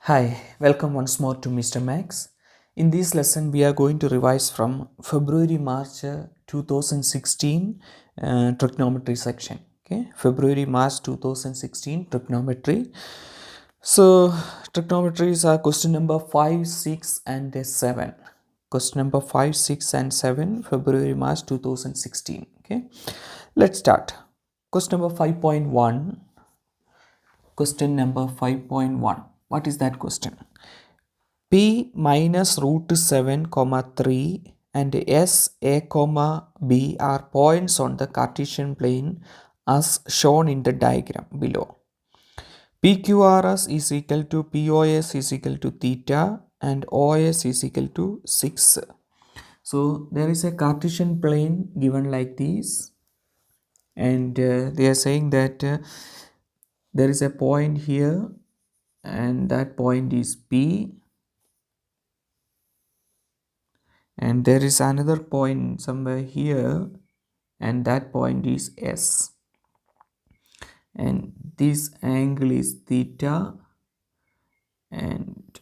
Hi, welcome once more to Mr. Max. In this lesson, we are going to revise from February-March 2016 trigonometry section. Okay, February-March 2016 trigonometry. So, trigonometries are question number 5, 6, and 7. Question number 5, 6, and 7, February-March 2016. Okay, let's start. Question number 5.1. Question number 5.1. What is that question? P minus root 7 comma 3 and S A comma B are points on the Cartesian plane as shown in the diagram below. PQRS is equal to POS is equal to theta and OS is equal to 6. So there is a Cartesian plane given like this, and they are saying that there is a point here and that point is P, and there is another point somewhere here and that point is S, and this angle is theta and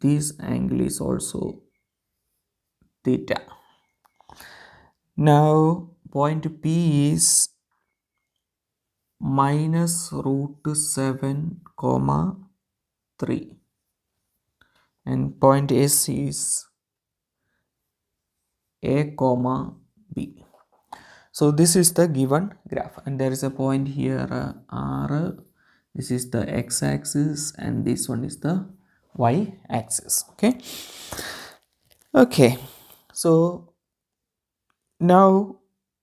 this angle is also theta. Now point P is minus root 7 comma 3 and point S is A comma B. So this is the given graph, and there is a point here R. This is the x-axis and this one is the y-axis. Okay, so now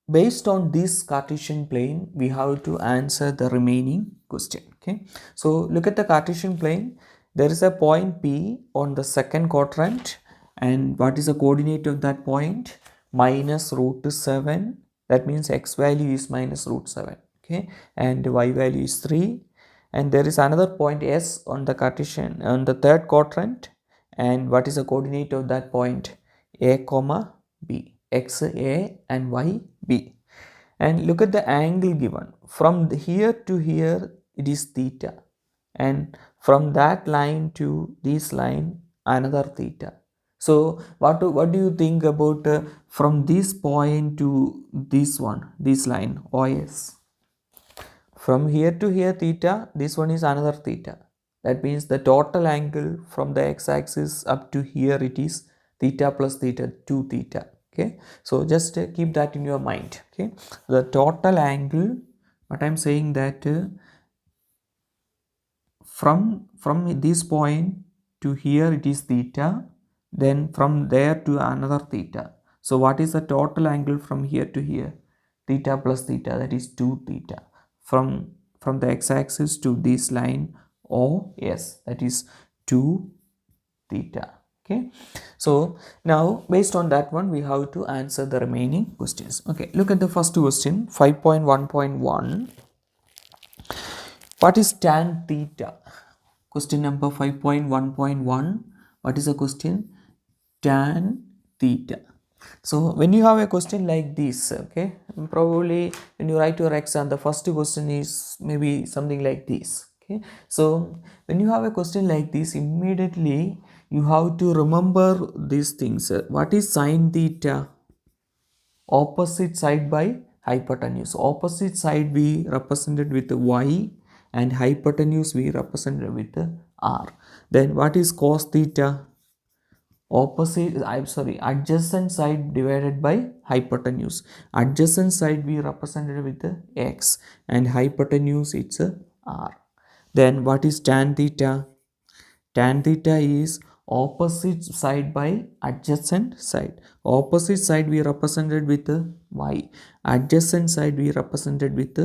based on this Cartesian plane we have to answer the remaining question. Okay, so look at the Cartesian plane. There is a point P on the second quadrant, and what is the coordinate of that point? Minus root 7. That means x value is minus root 7. Okay, and y value is 3. And there is another point S on the Cartesian on the third quadrant, and what is the coordinate of that point? A comma B, x A and y B. And look at the angle given. From here to here it is theta, and from that line to this line another theta. So what do you think about from this point to this line OS? From here to here theta, this one is another theta. That means the total angle from the x-axis up to here it is theta plus theta, 2 theta. Okay, so just keep that in your mind. Okay, the total angle, what I'm saying that from this point to here it is theta, then from there to another theta. So what is the total angle from here to here? Theta plus theta, that is 2 theta. From the x-axis to this line OS, that is 2 theta. Okay, so now based on that one we have to answer the remaining questions. Okay, look at the first question, 5.1.1. What is tan theta? Question number 5.1.1. What is the question? Tan theta. So when you have a question like this, okay, probably when you write your exam, the first question is maybe something like this. Okay, so when you have a question like this, immediately you have to remember these things. What is sine theta? Opposite side by hypotenuse. Opposite side we represented with y, and hypotenuse we represented with r. Then what is cos theta? Adjacent side divided by hypotenuse. Adjacent side we represented with x, and hypotenuse it's r. Then what is tan theta? Tan theta is opposite side by adjacent side. Opposite side we represented with y, adjacent side we represented with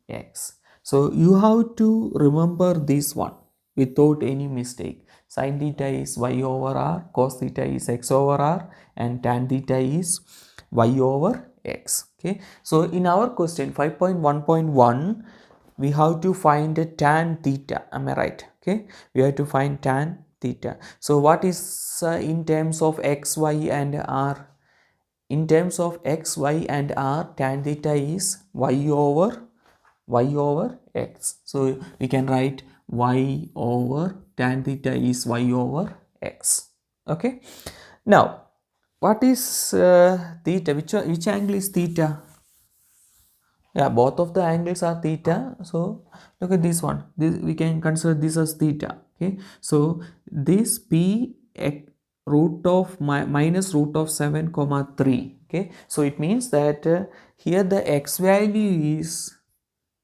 x. So you have to remember this one without any mistake. Sin theta is y over r, cos theta is x over r, and tan theta is y over x. Okay, so in our question 5.1.1 we have to find a tan theta. Am I right? Okay, we have to find tan theta. So what is in terms of x, y and r? In terms of x, y and r, tan theta is y over x. So we can write y over tan theta is y over x. Okay. Now, what is theta? Which angle is theta? Yeah, both of the angles are theta. So look at this one. This we can consider this as theta. Okay. So this p root of minus root of 7 comma 3. Okay. So it means that here the x value is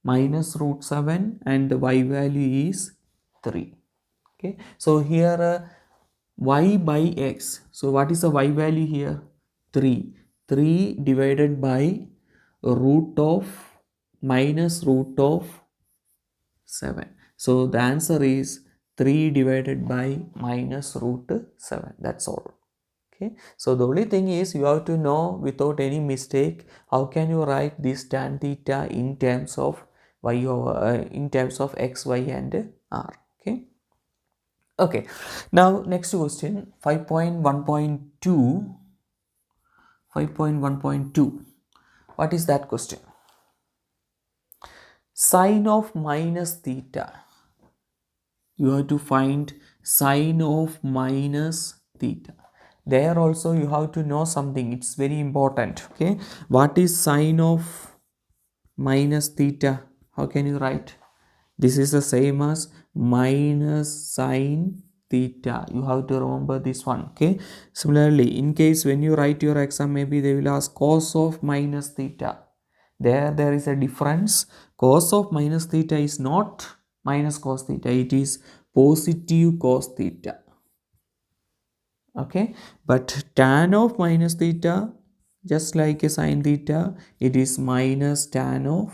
minus root 7 and the y value is 3. Okay. So here y by x. So what is the y value here? 3. 3 divided by root of minus root of 7. So the answer is 3 divided by minus root 7. That's all. Okay. So the only thing is you have to know without any mistake how can you write this tan theta in terms of y over in terms of x, y and r. Okay. Okay. Now next question 5.1.2. 5.1.2. What is that question? Sine of minus theta. You have to find sine of minus theta. There also you have to know something. It's very important. Okay. What is sine of minus theta? How can you write? This is the same as minus sine theta. You have to remember this one. Okay. Similarly, in case when you write your exam, maybe they will ask cos of minus theta. There is a difference. Cos of minus theta is not minus cos theta. It is positive cos theta. Okay. But tan of minus theta, just like a sine theta, it is minus tan of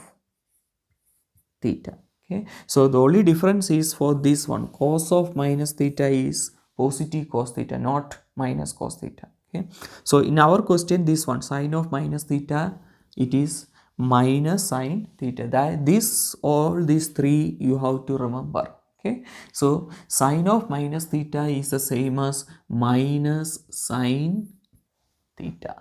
theta. Okay. So the only difference is for this one, cos of minus theta is positive cos theta, not minus cos theta. Okay. So in our question, this one, sine of minus theta, it is minus sine theta. That this all these three you have to remember. Okay. So sine of minus theta is the same as minus sine theta.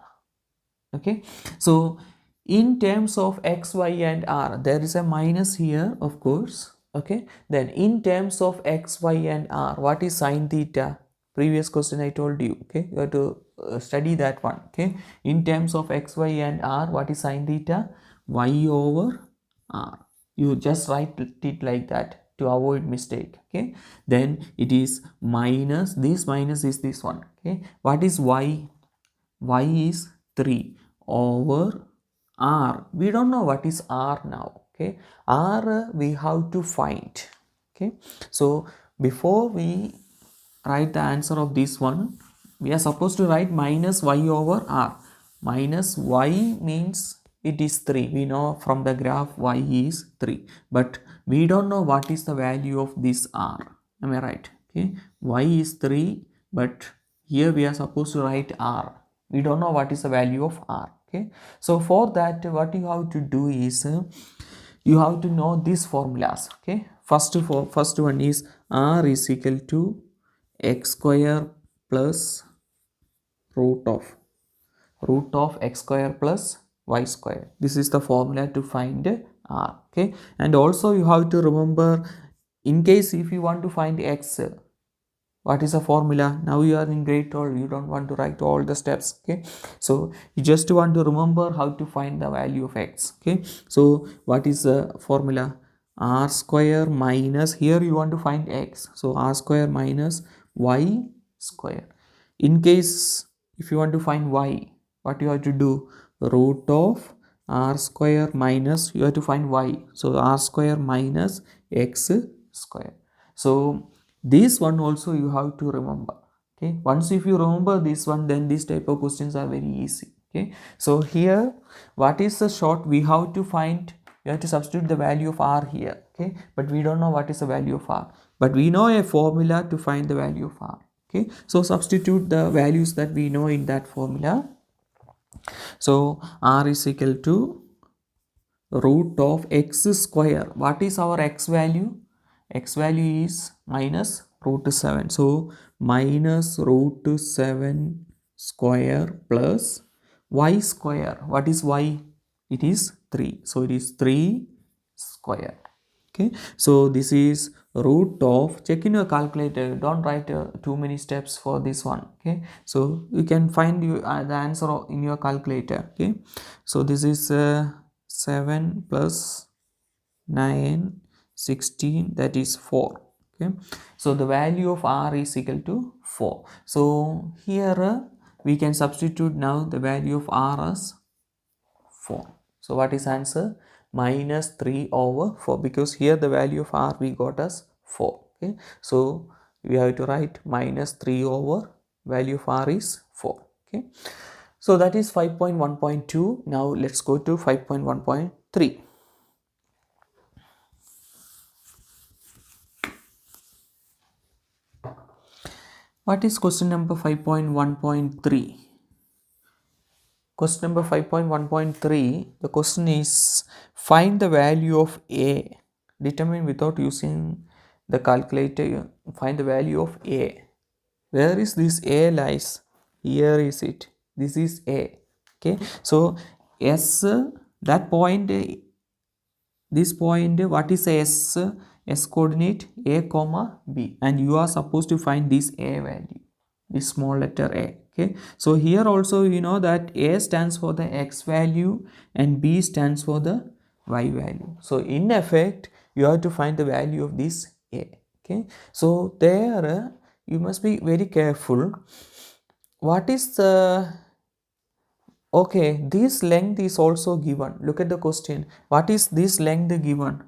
Okay. So in terms of x, y and r, there is a minus here, of course. Okay. Then in terms of x, y and r, what is sine theta? Previous question I told you. Okay. You have to study that one. Okay. In terms of x, y and r, what is sine theta? Y over r. You just write it like that to avoid mistake. Okay. Then it is minus, this minus is this one. Okay. What is y? Y is 3 over r. We don't know what is r now. Okay. R we have to find. Okay. So before we write the answer of this one, we are supposed to write minus y over r. Minus y means it is 3. We know from the graph y is 3. But we don't know what is the value of this r. Am I right? Okay. Y is 3. But here we are supposed to write r. We don't know what is the value of r. Okay. So for that, what you have to do is you have to know these formulas. Okay. First one is r is equal to x square plus root of x square plus y square. This is the formula to find r. Okay. And also you have to remember, in case if you want to find x, what is the formula? Now you are in grade 12, you don't want to write all the steps. Okay. So you just want to remember how to find the value of x. Okay. So what is the formula? R square minus, here you want to find x. So r square minus y square. In case if you want to find y, what you have to do? Root of r square minus, you have to find y. So r square minus x square. So this one also you have to remember. Okay. Once if you remember this one, then this type of questions are very easy. Okay. So here, what is the short? We have to find, we have to substitute the value of r here. Okay. But we don't know what is the value of r. But we know a formula to find the value of r. Okay. So substitute the values that we know in that formula. So r is equal to root of x square. What is our x value? X value is minus root 7. So minus root 7 square plus y square. What is y? It is 3. So it is 3 square. Okay, so this is root of, check in your calculator, don't write too many steps for this one. Okay, so you can find the answer in your calculator. Okay, so this is 7 plus 9 16, that is 4. Okay, so the value of r is equal to 4. So here we can substitute now the value of r as 4. So what is answer? Minus 3 over 4, because here the value of r we got as 4. Okay, so we have to write minus 3 over value of r is 4. Okay, so that is 5.1.2. Now let's go to 5.1.3. What is question number 5.1.3? Question number 5.1.3, the question is find the value of a. Determine without using the calculator, find the value of a. Where is this a lies? Here is it. This is a. Okay, so s, that point, this point, what is s coordinate? A comma b, and you are supposed to find this a value, this small letter a. Okay, so here also you know that a stands for the x value and b stands for the y value. So in effect you have to find the value of this a. Okay, so there you must be very careful. What is the, okay, this length is also given. Look at the question. What is this length given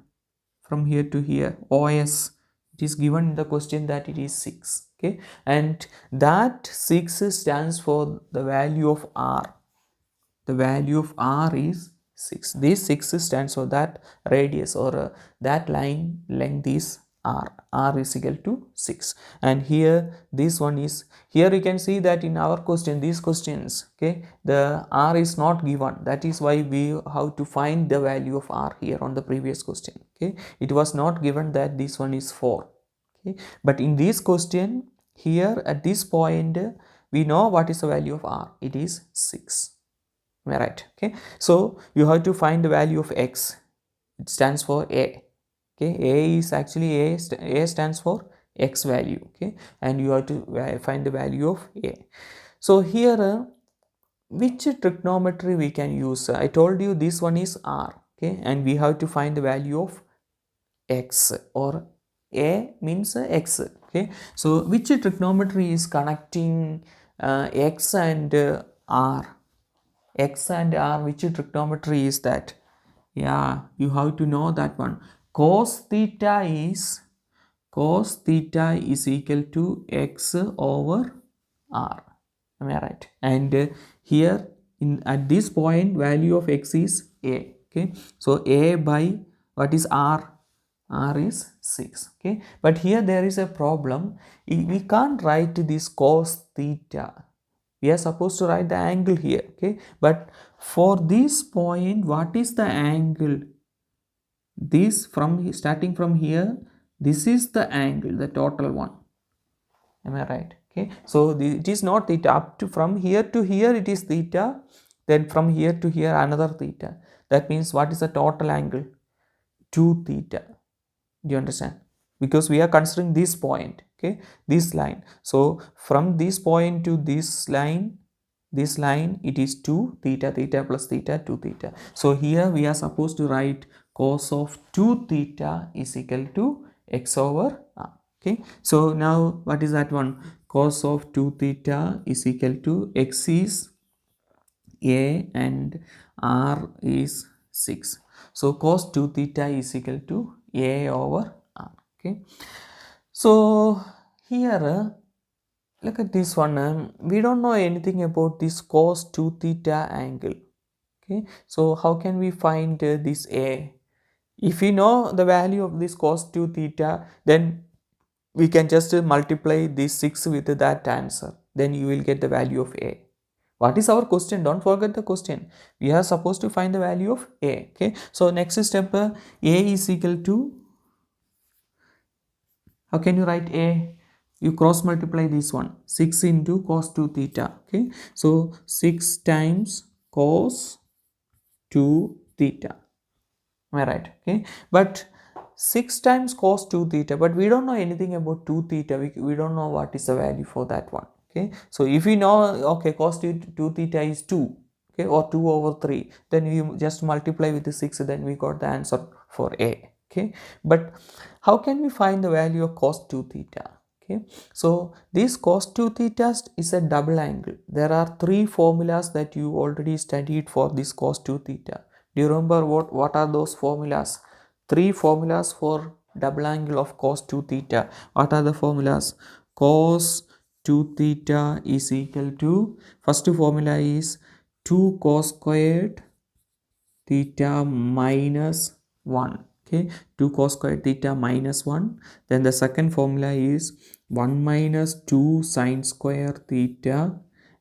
from here to here? OS, it is given in the question that it is 6. Okay, and that 6 stands for the value of r. The value of r is 6. This 6 stands for that radius, or that line length is r is equal to 6. And here this one is, here you can see that in our question, these questions, okay, the r is not given. That is why we have to find the value of r here on the previous question. Okay, it was not given that this one is 4. Okay, but in this question here at this point we know what is the value of r. It is 6. Am I right? Okay, so you have to find the value of x. It stands for a. Okay, a is actually a stands for x value. Okay, and you have to find the value of a. So here which trigonometry we can use? I told you this one is r. Okay, and we have to find the value of x, or a means x. Okay, so which trigonometry is connecting x and r? X and r, which trigonometry is that? Yeah, you have to know that one. Cos theta is equal to x over r. Am I right? And here at this point value of x is a. Okay, so a by what is r? R is 6. Okay, but here there is a problem. We can't write this cos theta. We are supposed to write the angle here. Okay, but for this point, what is the angle? This, from starting from here, this is the angle, the total one. Am I right? Okay, so it is not theta. Up to, from here to here it is theta, then from here to here another theta. That means what is the total angle? 2 theta. Do you understand? Because we are considering this point, okay, this line. So from this point to this line it is 2 theta, theta plus theta, 2 theta. So here we are supposed to write cos of 2 theta is equal to x over r. Okay, so now what is that one? Cos of 2 theta is equal to x is a and r is 6. So cos 2 theta is equal to a over r. Okay, so here look at this one. We don't know anything about this cos 2 theta angle. Okay, so how can we find this a? If we know the value of this cos 2 theta, then we can just multiply this 6 with that answer. Then you will get the value of a. What is our question? Don't forget the question. We are supposed to find the value of a. Okay, so next step, a is equal to, how can you write a? You cross multiply this one, 6 into cos 2 theta. Okay, so 6 times cos 2 theta. Am I right? Okay, but 6 times cos 2 theta, but we don't know anything about 2 theta. We don't know what is the value for that one. Okay, so if we know, okay, cos 2 theta is 2, okay, or 2 over 3, then we just multiply with the 6, then we got the answer for A. Okay, but how can we find the value of cos 2 theta? Okay, so this cos 2 theta is a double angle. There are 3 formulas that you already studied for this cos 2 theta. Do you remember what are those formulas? 3 formulas for double angle of cos 2 theta. What are the formulas? Cos 2 theta is equal to, first formula is 2 cos squared theta minus 1. Okay, 2 cos squared theta minus 1. Then the second formula is 1 minus 2 sine square theta,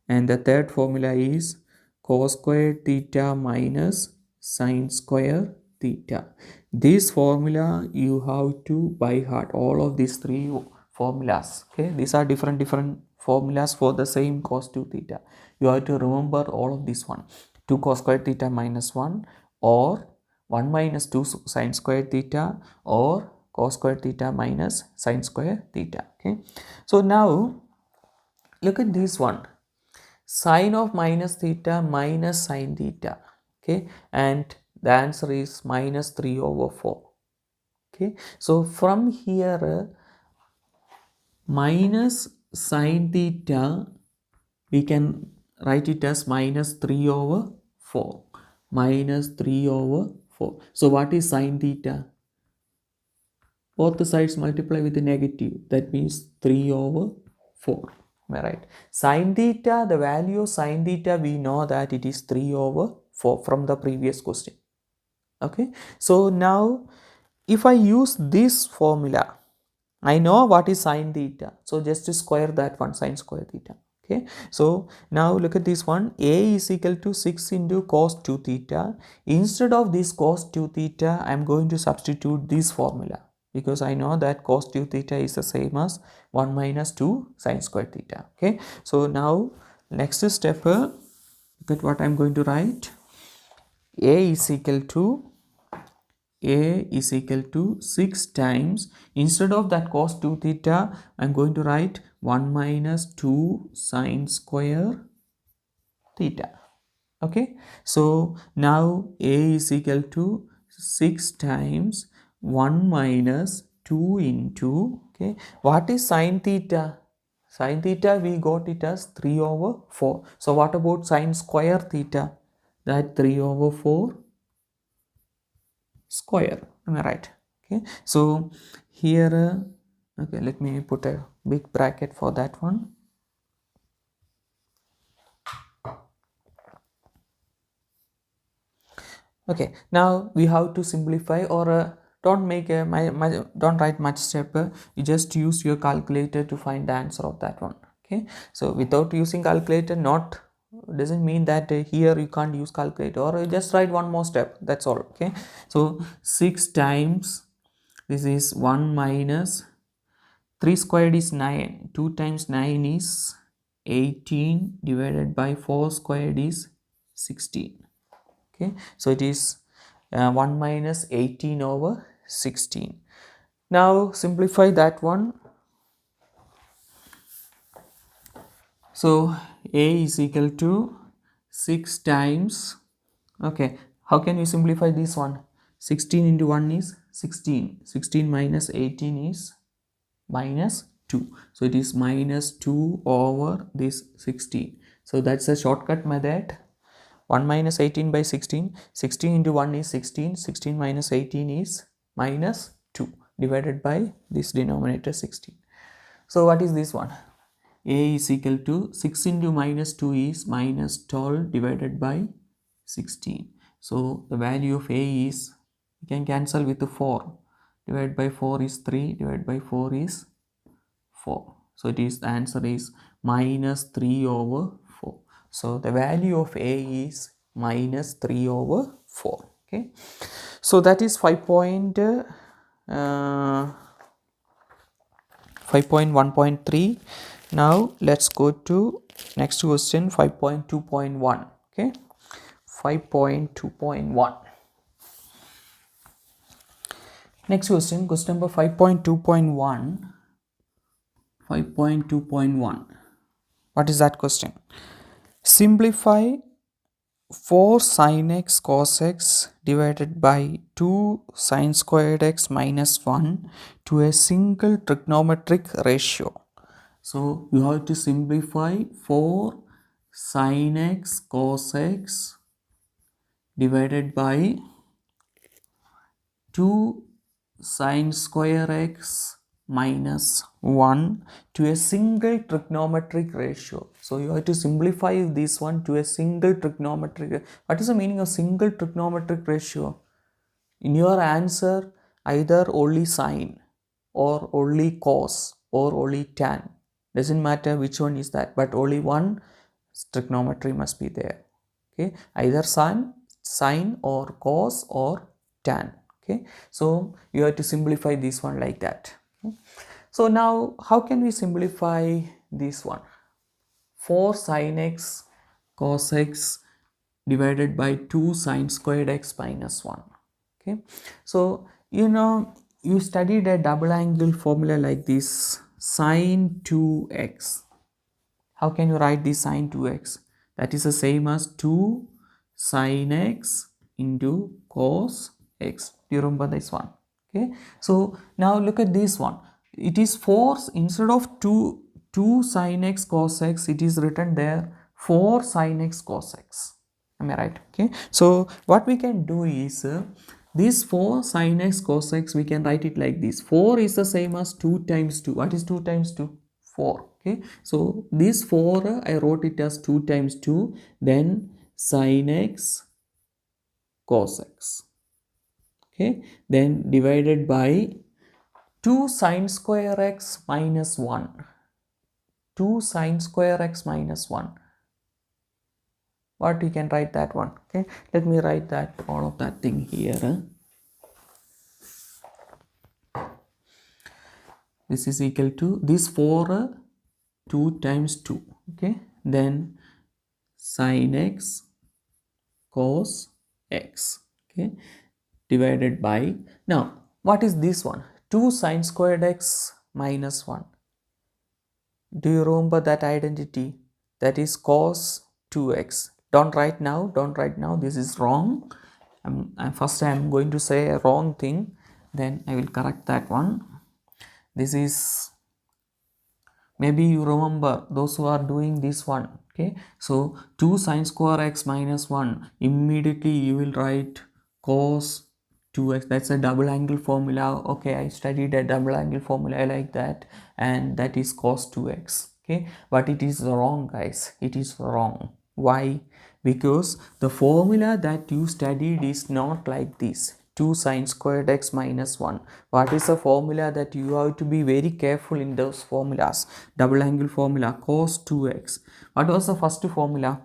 and the third formula is cos squared theta minus sine square theta. This formula you have to by heart, all of these 3 formulas. Okay, these are different formulas for the same cos 2 theta. You have to remember all of this one. 2 cos squared theta minus 1, or 1 minus 2 sine squared theta, or cos squared theta minus sine square theta. Okay, so now look at this one, sine of minus theta minus sine theta. Okay, and the answer is minus 3 over 4. Okay, so from here minus sine theta, we can write it as minus 3 over 4. Minus 3 over 4. So what is sine theta? Both the sides multiply with the negative. That means 3 over 4. Am I right? Sine theta, the value of sine theta, we know that it is 3 over 4 from the previous question. Okay. So now if I use this formula, I know what is sine theta. So just to square that one, sine square theta. Okay, so now look at this one. A is equal to 6 into cos 2 theta. Instead of this cos 2 theta, I am going to substitute this formula, because I know that cos 2 theta is the same as 1 minus 2 sine square theta. Okay, so now next step, look at what I am going to write. A is equal to 6 times, instead of that cos 2 theta, I am going to write 1 minus 2 sine square theta. Okay, so now A is equal to 6 times 1 minus 2 into, okay, what is sine theta? Sine theta, we got it as 3 over 4. So what about sine square theta? That 3 over 4 square. Am I right? Okay, so here okay, let me put a big bracket for that one. Okay, now we have to simplify, or don't make a don't write much step. You just use your calculator to find the answer of that one. Okay, so without using calculator, not doesn't mean that here you can't use calculator, or just write one more step, that's all. Okay, so 6 times, this is 1 minus 3 squared is 9, 2 times 9 is 18, divided by 4 squared is 16. Okay, so it is 1 minus 18 over 16. Now simplify that one. So A is equal to 6 times, okay, how can we simplify this one? 16 into 1 is 16. 16 minus 18 is minus 2. So it is minus 2 over this 16. So that's a shortcut method. 1 minus 18 by 16. 16 into 1 is 16. 16 minus 18 is minus 2, divided by this denominator 16. So what is this one? A is equal to 6 into minus 2 is minus 12, divided by 16. So the value of A is, you can cancel with the 4. Divided by 4 is 3, divided by 4 is 4. So it is, the answer is minus 3 over 4. So the value of A is minus 3 over 4. Okay, so that is 5.1.3. Now let's go to next question, 5.2.1. okay, 5.2.1. Next question, question number 5.2.1. 5.2.1. What is that question? Simplify 4 sin x cos x divided by 2 sin squared x minus 1 to a single trigonometric ratio. So you have to simplify 4 sin x cos x divided by 2 sin square x minus 1 to a single trigonometric ratio. So you have to simplify this one to a single trigonometric. What is the meaning of single trigonometric ratio? In your answer, either only sine or only cos or only tan. Doesn't matter which one is that, but only one trigonometry must be there. Okay, either sine or cos or tan. Okay, so you have to simplify this one like that. Okay? So now how can we simplify this one? 4 sin x cos x divided by 2 sin squared x minus 1. Okay, so you studied a double angle formula like this, sine 2x. How can you write this sine 2x? That is the same as 2 sin x into cos x. Do you remember this one? Okay, so now look at this one. It is 4, instead of 2 sin x cos x, it is written there 4 sin x cos x. Am I right? Okay, so what we can do is this 4 sin x cos x, we can write it like this. 4 is the same as 2 times 2. What is 2 times 2? 4. Okay, so this 4 I wrote it as 2 times 2, then sin x cos x. Okay, then divided by 2 sin square x minus 1. 2 sin square x minus 1. What we can write that one? Okay, let me write that all of that thing here. This is equal to this 4 2 times 2. Okay, then sin x cos x. Okay, divided by, now what is this one? 2 sin squared x minus 1. Do you remember that identity? That is cos 2x. Don't write now, this is wrong. First I am going to say a wrong thing, then I will correct that one. This is, maybe you remember, those who are doing this one. Okay, so 2 sin square x minus 1, immediately you will write cos 2x. That's a double angle formula. Okay, I studied a double angle formula like that, and that is cos 2x. Okay, but it is wrong, guys. It is wrong. Why? Because the formula that you studied is not like this, 2 sin squared x minus 1. What is the formula that you have to be very careful in those formulas? Double angle formula, cos 2x. What was the first formula?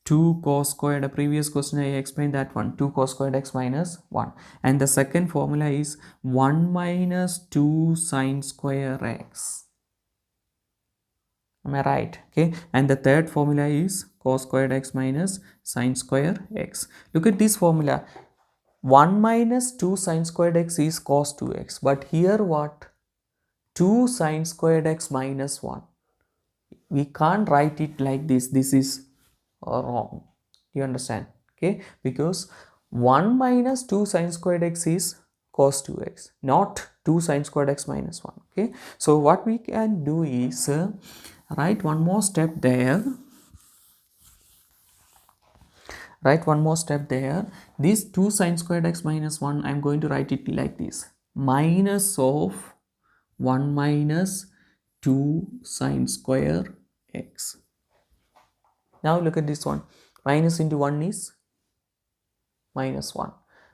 2 cos squared. The previous question I explained that one, 2 cos squared x minus 1. And the second formula is 1 minus 2 sin square x. Am I right? Okay, and the third formula is cos squared x minus sin square x. Look at this formula. 1 minus 2 sin squared x is cos 2x. But here what? 2 sin squared x minus 1. We can't write it like this. This is wrong. You understand? Okay, because 1 minus 2 sin squared x is cos 2x, not 2 sin squared x minus 1. Okay, so what we can do is write one more step there. This 2 sin squared x minus 1, I am going to write it like this, minus of 1 minus 2 sin square x. Now look at this one. Minus into 1 is minus 1.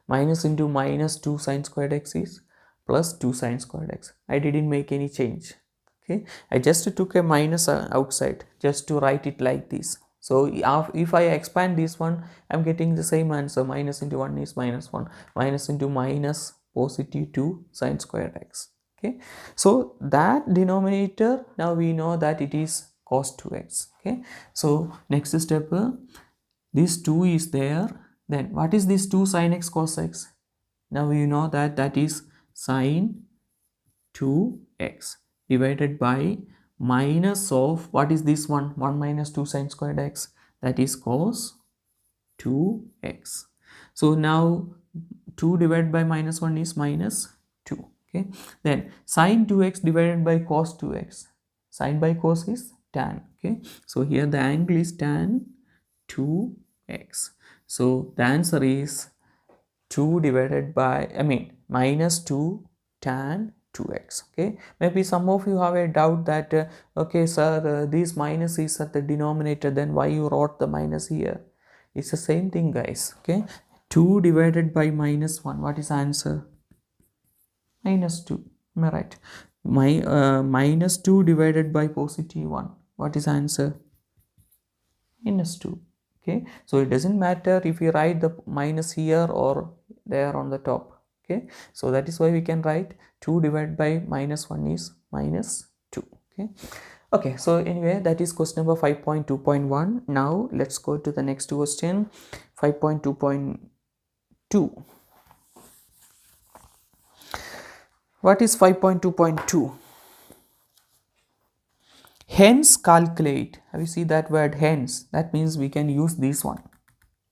Minus into minus 2 sin squared x is plus 2 sin squared x. I didn't make any change. Okay, I just took a minus outside just to write it like this. So if I expand this one, I'm getting the same answer. Minus into 1 is minus 1. Minus into minus positive 2 sin squared x. Okay, so that denominator, now we know that it is cos 2x. Okay, so next step, this 2 is there. Then what is this 2 sin x cos x? Now you know that that is sine 2x divided by minus of, what is this one? 1 minus 2 sine squared x, that is cos 2x. So now 2 divided by minus 1 is minus 2. Okay, then sine 2x divided by cos 2x, sine by cos is tan. Okay, so here the angle is tan 2x. So the answer is 2 divided by, minus 2 tan 2x. Okay, maybe some of you have a doubt that okay sir, this minus is at the denominator, then why you wrote the minus here? It's the same thing, guys. Okay, 2 divided by minus 1, what is the answer? Minus 2. Am I right? Minus 2 divided by positive 1, what is the answer? Minus 2. Okay, so it doesn't matter if you write the minus here or there on the top. Okay, so that is why we can write 2 divided by minus 1 is minus 2. Okay, so anyway, that is question number 5.2.1. now let's go to the next question, 5.2.2. What is 5.2.2? Hence calculate. Have you seen that word hence? That means we can use this one,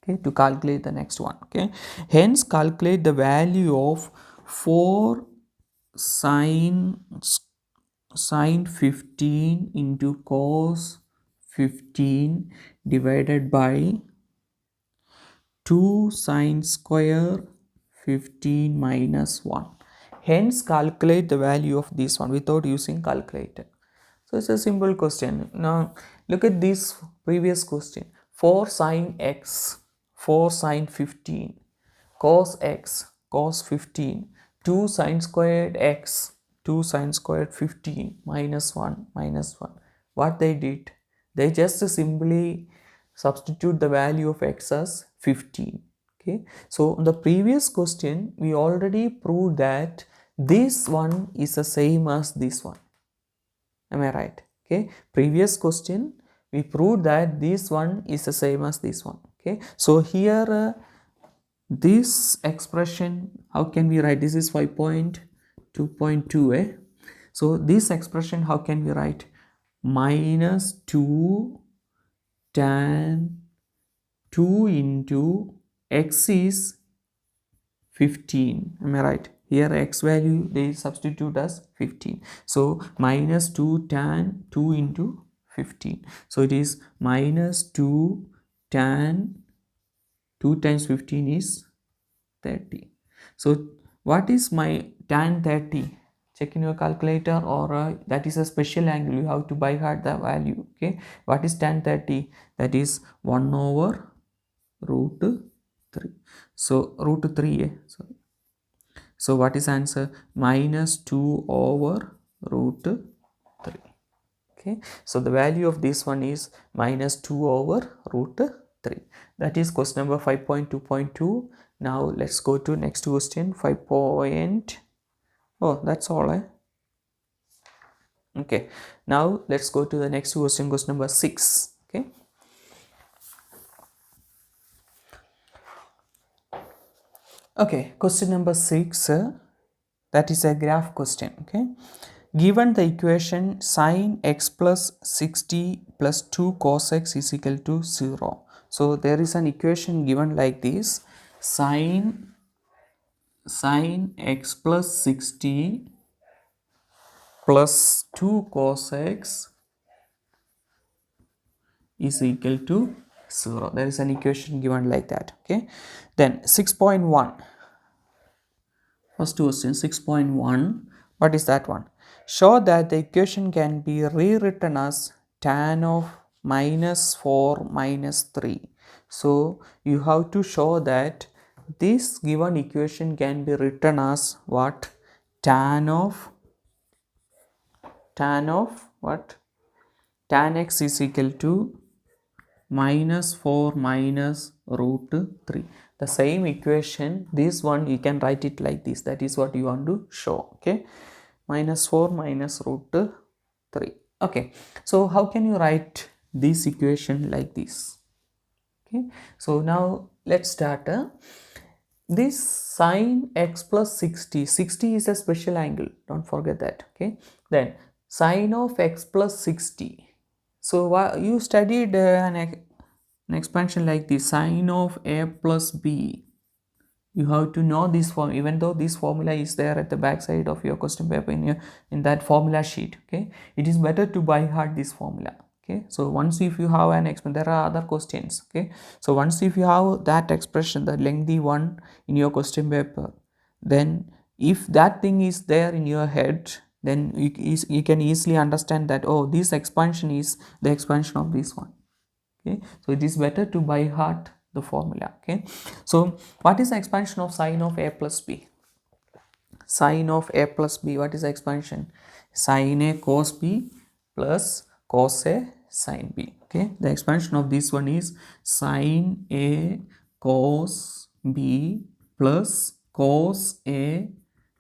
okay, to calculate the next one. Okay, hence calculate the value of 4 sine 15 into cos 15 divided by 2 sine square 15 minus 1. Hence calculate the value of this one without using calculator. So it's a simple question. Now look at this previous question. 4 sine x, 4 sine 15, cos x, cos 15, 2 sine squared x, 2 sine squared 15 minus 1 minus 1. What they did? They just simply substitute the value of x as 15. Okay, so in the previous question we already proved that this one is the same as this one. Am I right? Okay, previous question we proved that this one is the same as this one. Okay, so here this expression, how can we write? This is 5.2.2. So this expression, how can we write? Minus 2 tan 2 into x is 15. Am I right? Here x value they substitute as 15. So minus 2 tan 2 into 15. So it is minus 2 tan 2 times 15 is 30. So what is my tan 30? Check in your calculator, or that is a special angle. You have to by heart the value. Okay, what is tan 30? That is 1 over root 3. So root 3. Sorry. So what is answer? Minus 2 over root 3. Okay, so the value of this one is minus 2 over root 3. That is question number 5.2.2. Now let's go to next question, 5. Oh, that's all. Okay, now let's go to the next question, question number 6. Okay, okay, question number 6, that is a graph question. Okay, given the equation sine x plus 60 plus 2 cos x is equal to 0. So there is an equation given like this: sine x plus 60 plus 2 cos x is equal to 0. There is an equation given like that. Okay, then 6.1, first question, 6.1. what is that one? Show that the equation can be rewritten as tan of minus 4 minus 3. So you have to show that this given equation can be written as what? Tan of what? Tan x is equal to minus 4 minus root 3. The same equation, this one you can write it like this. That is what you want to show. Okay, minus 4 minus root 3. Okay, so how can you write this equation like this? Okay, so now let's start. this sine x plus 60, 60 is a special angle, don't forget that. Okay, then sine of x plus 60. So you studied an expansion like this, sine of a plus b. You have to know this form, even though this formula is there at the back side of your question paper in that formula sheet. Okay, it is better to by heart this formula. Okay, so once if you have an expression, there are other questions. Okay, so once if you have that expression, the lengthy one in your question paper, then if that thing is there in your head, then you can easily understand that, oh, this expansion is the expansion of this one. Okay, so it is better to by heart the formula. Okay, so what is the expansion of sine of a plus b? Sine of a plus b, what is the expansion? Sine a cos b plus cos a sine b. Okay, the expansion of this one is sine a cos b plus cos a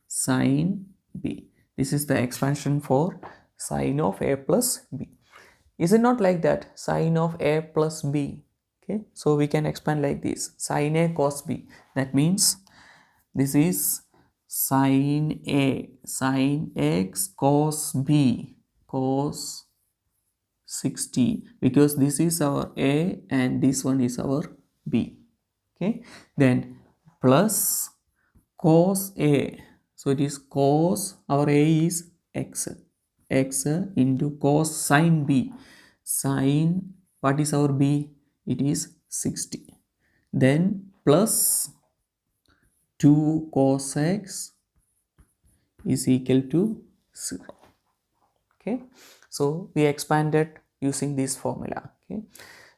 sine b. This is the expansion for sine of a plus b. Is it not like that? Sine of a plus b. Okay, so we can expand like this, sine a cos b. That means this is sine a sine x cos b cos 60, because this is our a and this one is our b. Okay, then plus cos a, so it is cos, our a is x into cos sine b, sine, what is our b? It is 60. Then plus 2 cos x is equal to 0. Okay, so we expanded using this formula. Okay,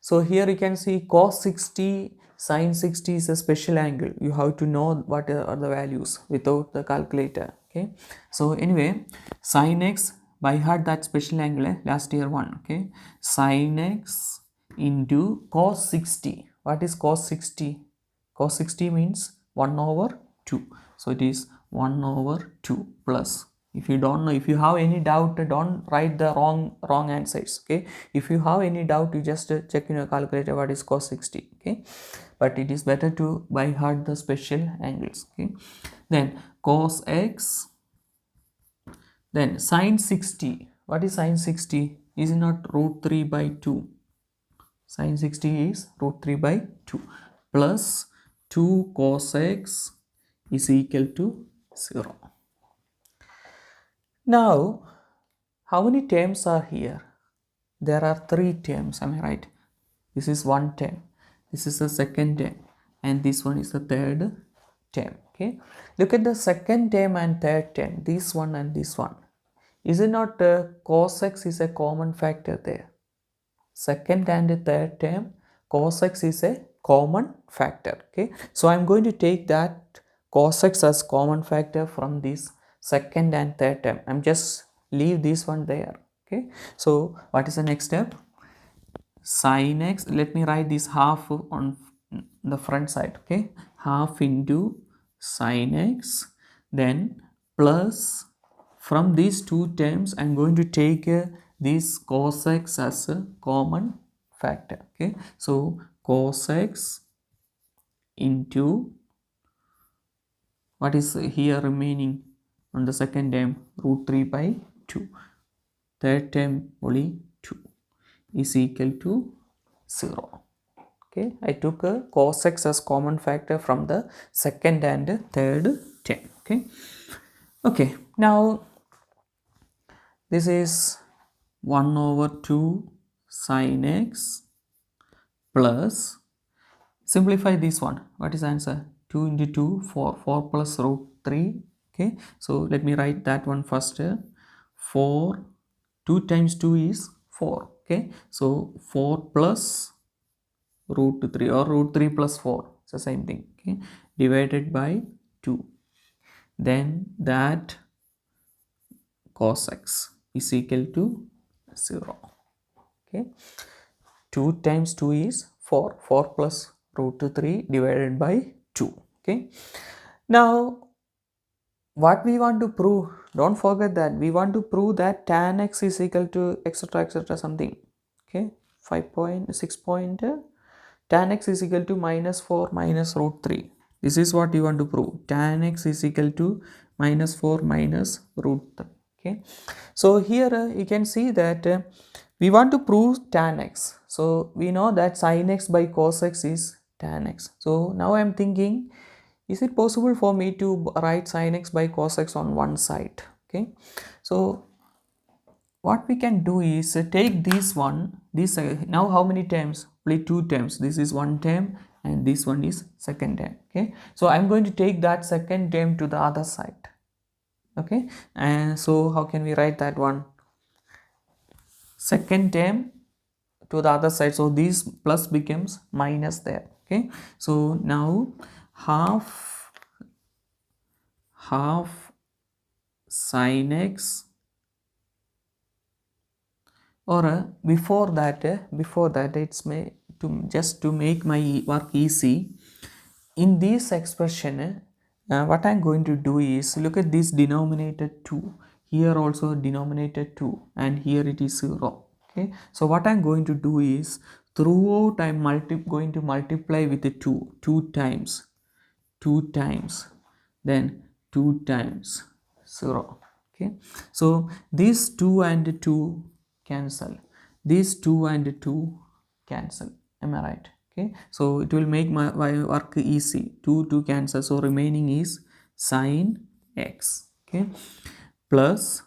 so here you can see cos 60 sine 60 is a special angle. You have to know what are the values without the calculator. Okay, so anyway, sine x, by heart that special angle, last year one. Okay, sine x into cos 60. What is cos 60? Cos 60 means 1 over 2. So it is 1 over 2 plus. If you don't know, if you have any doubt, don't write the wrong answers. Okay, if you have any doubt, you just check in your calculator what is cos 60. Okay, but it is better to by heart the special angles. Okay, then cos x, then sine 60. What is sine 60? Is it not root 3 by 2? Sine 60 is root 3 by 2 plus 2 cos x is equal to 0. Now, how many terms are here? There are 3 terms, am I right? This is one term, this is the second term, and this one is the third term. Okay, look at the second term and third term, this one and this one. Is it not cos x is a common factor there? Second and third term, cos x is a common factor. Okay, so I'm going to take that cos x as common factor from this second and third term. I'm just leave this one there. Okay, so what is the next step? Sin x, let me write this half on the front side. Okay, half into sin x, then plus, from these two terms I'm going to take this cos x as a common factor. Okay, so cos x into, what is here remaining on the second term, root 3 by 2, third term only 2 is equal to 0. Okay, I took a cos x as common factor from the second and third term. Okay, now this is 1 over 2 sin x plus, simplify this one, what is the answer? 2 into 2, 4 plus root 3. Okay, so let me write that one first. 4, 2 times 2 is 4. Okay, so 4 plus root 3 or root 3 plus 4, it's the same thing. Okay, divided by 2, then that cos x is equal to 0. Okay, 2 times 2 is 4, 4 plus root 3 divided by 2. Okay, now what we want to prove, don't forget that we want to prove that tan x is equal to etc something. Okay, 5.6 point tan x is equal to minus 4 minus root 3. This is what you want to prove. Tan x is equal to minus 4 minus root 3. Okay. So here you can see that we want to prove tan x. So we know that sin x by cos x is tan x. So now I am thinking, is it possible for me to write sin x by cos x on one side? Okay. So what we can do is take this one, this now how many terms? Only two terms. This is one term and this one is second term. Okay. So I'm going to take that second term to the other side. Okay. And so how can we write that one? Second term to the other side. So this plus becomes minus there. Okay. So now half sin x, or before that it's just to make my work easy, in this expression what I'm going to do is, look at this denominator 2, here also denominator 2, and here it is 0. Okay, so what I'm going to do is, throughout I'm going to multiply with the 2 times, then 2 times 0. Okay, so these 2 and 2 cancel, these 2 and 2 cancel, am I right? Okay, so it will make my work easy. 2 cancel, so remaining is sin x. Okay, plus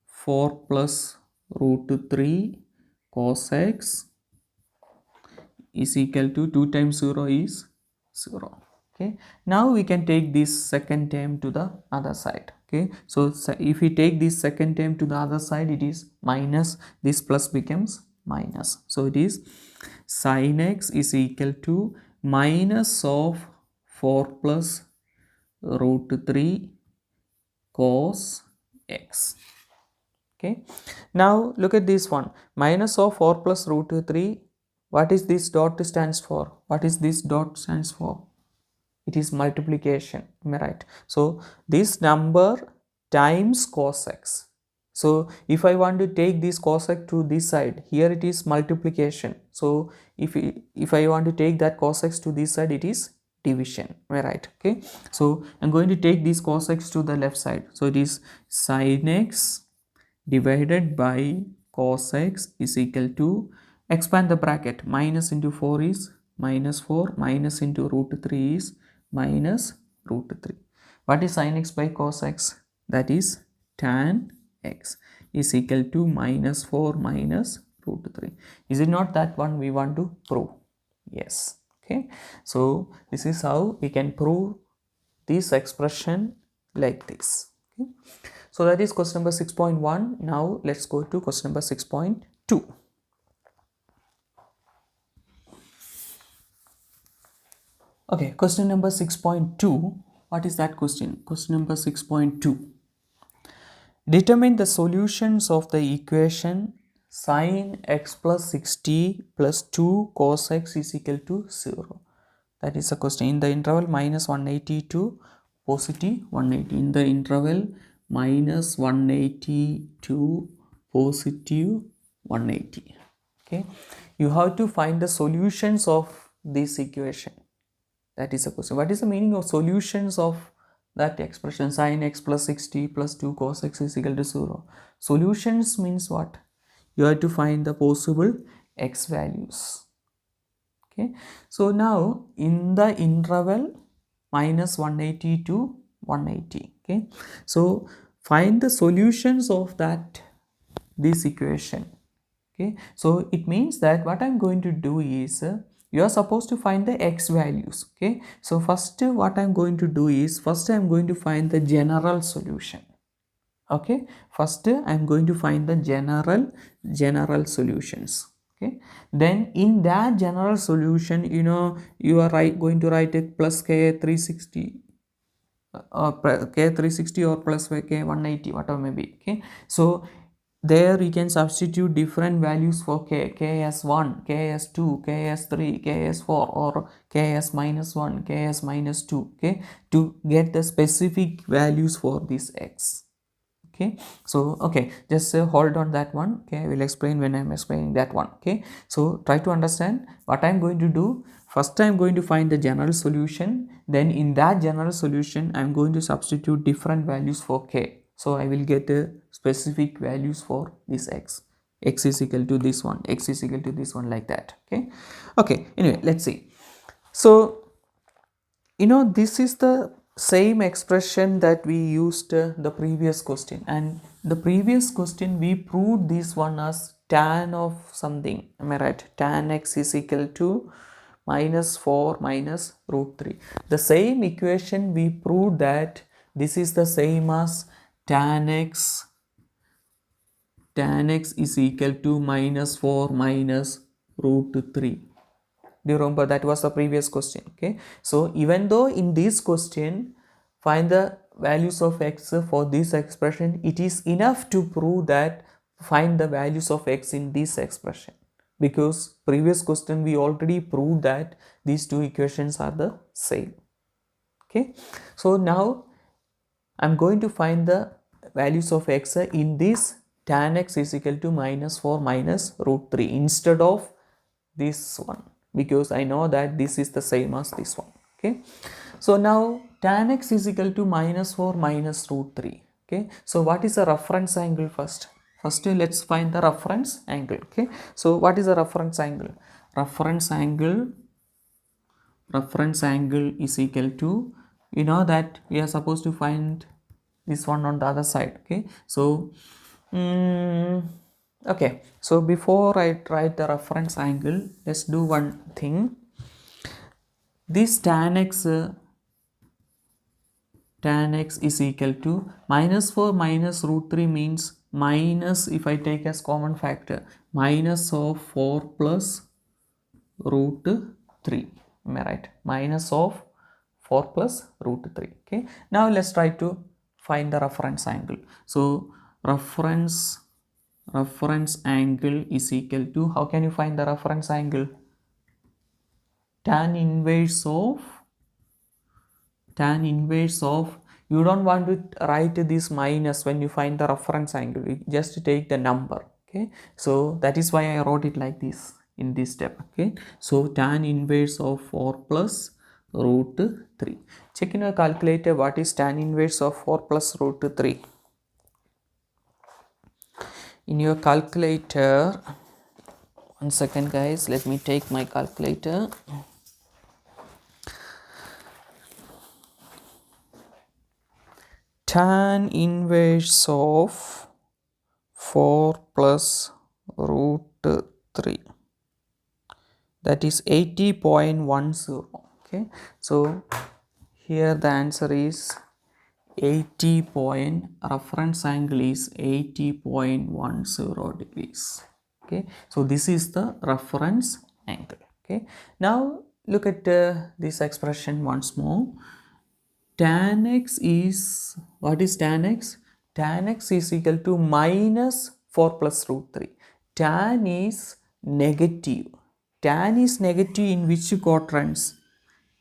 4 plus root 3 cos x is equal to 2 times 0 is 0. Okay, now we can take this second term to the other side. Okay, so if we take this second term to the other side, it is minus, this plus becomes minus, so it is sin x is equal to minus of 4 plus root 3 cos x. Okay, now look at this one, minus of 4 plus root 3. What is this dot stands for? What is this dot stands for? It is multiplication, am I right? So this number times cos x. So if I want to take this cos x to this side, here it is multiplication. So if I want to take that cos x to this side, it is division, am I right? Okay, so I'm going to take this cos x to the left side. So it is sin x divided by cos x is equal to, expand the bracket, minus into 4 is minus 4, minus into root 3 is minus root 3. What is sin x by cos x? That is tan x is equal to minus 4 minus root 3. Is it not that one we want to prove? Yes. Okay, so this is how we can prove this expression like this. Okay, so that is question number 6.1. Now let's go to question number 6.2. Okay, question number 6.2. What is that question? Question number 6.2. Determine the solutions of the equation sin x plus 60 plus 2 cos x is equal to 0. That is the question. In the interval minus 180 to positive 180. In the interval minus 180 to positive 180. Okay, you have to find the solutions of this equation. That is the question. What is the meaning of solutions of that expression sin x plus 60 plus 2 cos x is equal to 0? Solutions means what? You have to find the possible x values. Okay, so now in the interval minus 180 to 180. Okay, so find the solutions of this equation. Okay, so it means that what I'm going to do is, you are supposed to find the x values. Okay, so first what I'm going to do is, first I'm going to find the general solution. Okay, first I'm going to find the general solutions. Okay, then in that general solution, you are going to write a plus k 360 or k 360 or plus k 180, whatever may be. Okay, so there you can substitute different values for k as 1, k as 2, k as 3, k as 4, or k as minus 1, k as minus 2. Okay, to get the specific values for this x. Okay, so okay, just hold on that one. Okay, I will explain when I'm explaining that one. Okay, so try to understand what I'm going to do. First, I'm going to find the general solution. Then in that general solution, I'm going to substitute different values for k. So I will get specific values for this x. X is equal to this one, x is equal to this one, like that. Okay, okay, anyway, let's see. So this is the same expression that we used the previous question, and the previous question we proved this one as tan of something. Am I right? Tan x is equal to minus 4 minus root 3. The same equation we proved that this is the same as tan x is equal to minus 4 minus root 3. Do you remember? That was the previous question. Okay, so even though in this question find the values of x for this expression, it is enough to prove that find the values of x in this expression, because previous question we already proved that these two equations are the same. Okay, so now I'm going to find the values of x in this tan x is equal to minus 4 minus root 3 instead of this one, because I know that this is the same as this one. Okay, so now tan x is equal to minus 4 minus root 3. Okay, so what is the reference angle first? First let's find the reference angle. Okay, so what is the reference angle? Reference angle is equal to, that we are supposed to find this one on the other side. Okay, so okay, so before I write the reference angle, let's do one thing. This tan x is equal to minus 4 minus root 3 means minus, if I take as common factor, minus of 4 plus root 3. Am I right? Minus of 4 plus root 3. Okay, now let's try to find the reference angle. So reference angle is equal to, how can you find the reference angle? Tan inverse of, you don't want to write this minus when you find the reference angle, you just take the number. Okay, so that is why I wrote it like this in this step. Okay, so tan inverse of 4 plus root 3. Check in your calculator what is tan inverse of 4 plus root 3. In your calculator, one second guys, let me take my calculator. Tan inverse of 4 plus root 3, that is 80.10. Okay, so here the answer is 80 point, reference angle is 80.10 degrees. Okay, so this is the reference angle. Okay, now look at this expression once more. Tan x is, what is tan x? Tan x is equal to minus 4 plus root 3. Tan is negative. Tan is negative in which quadrants?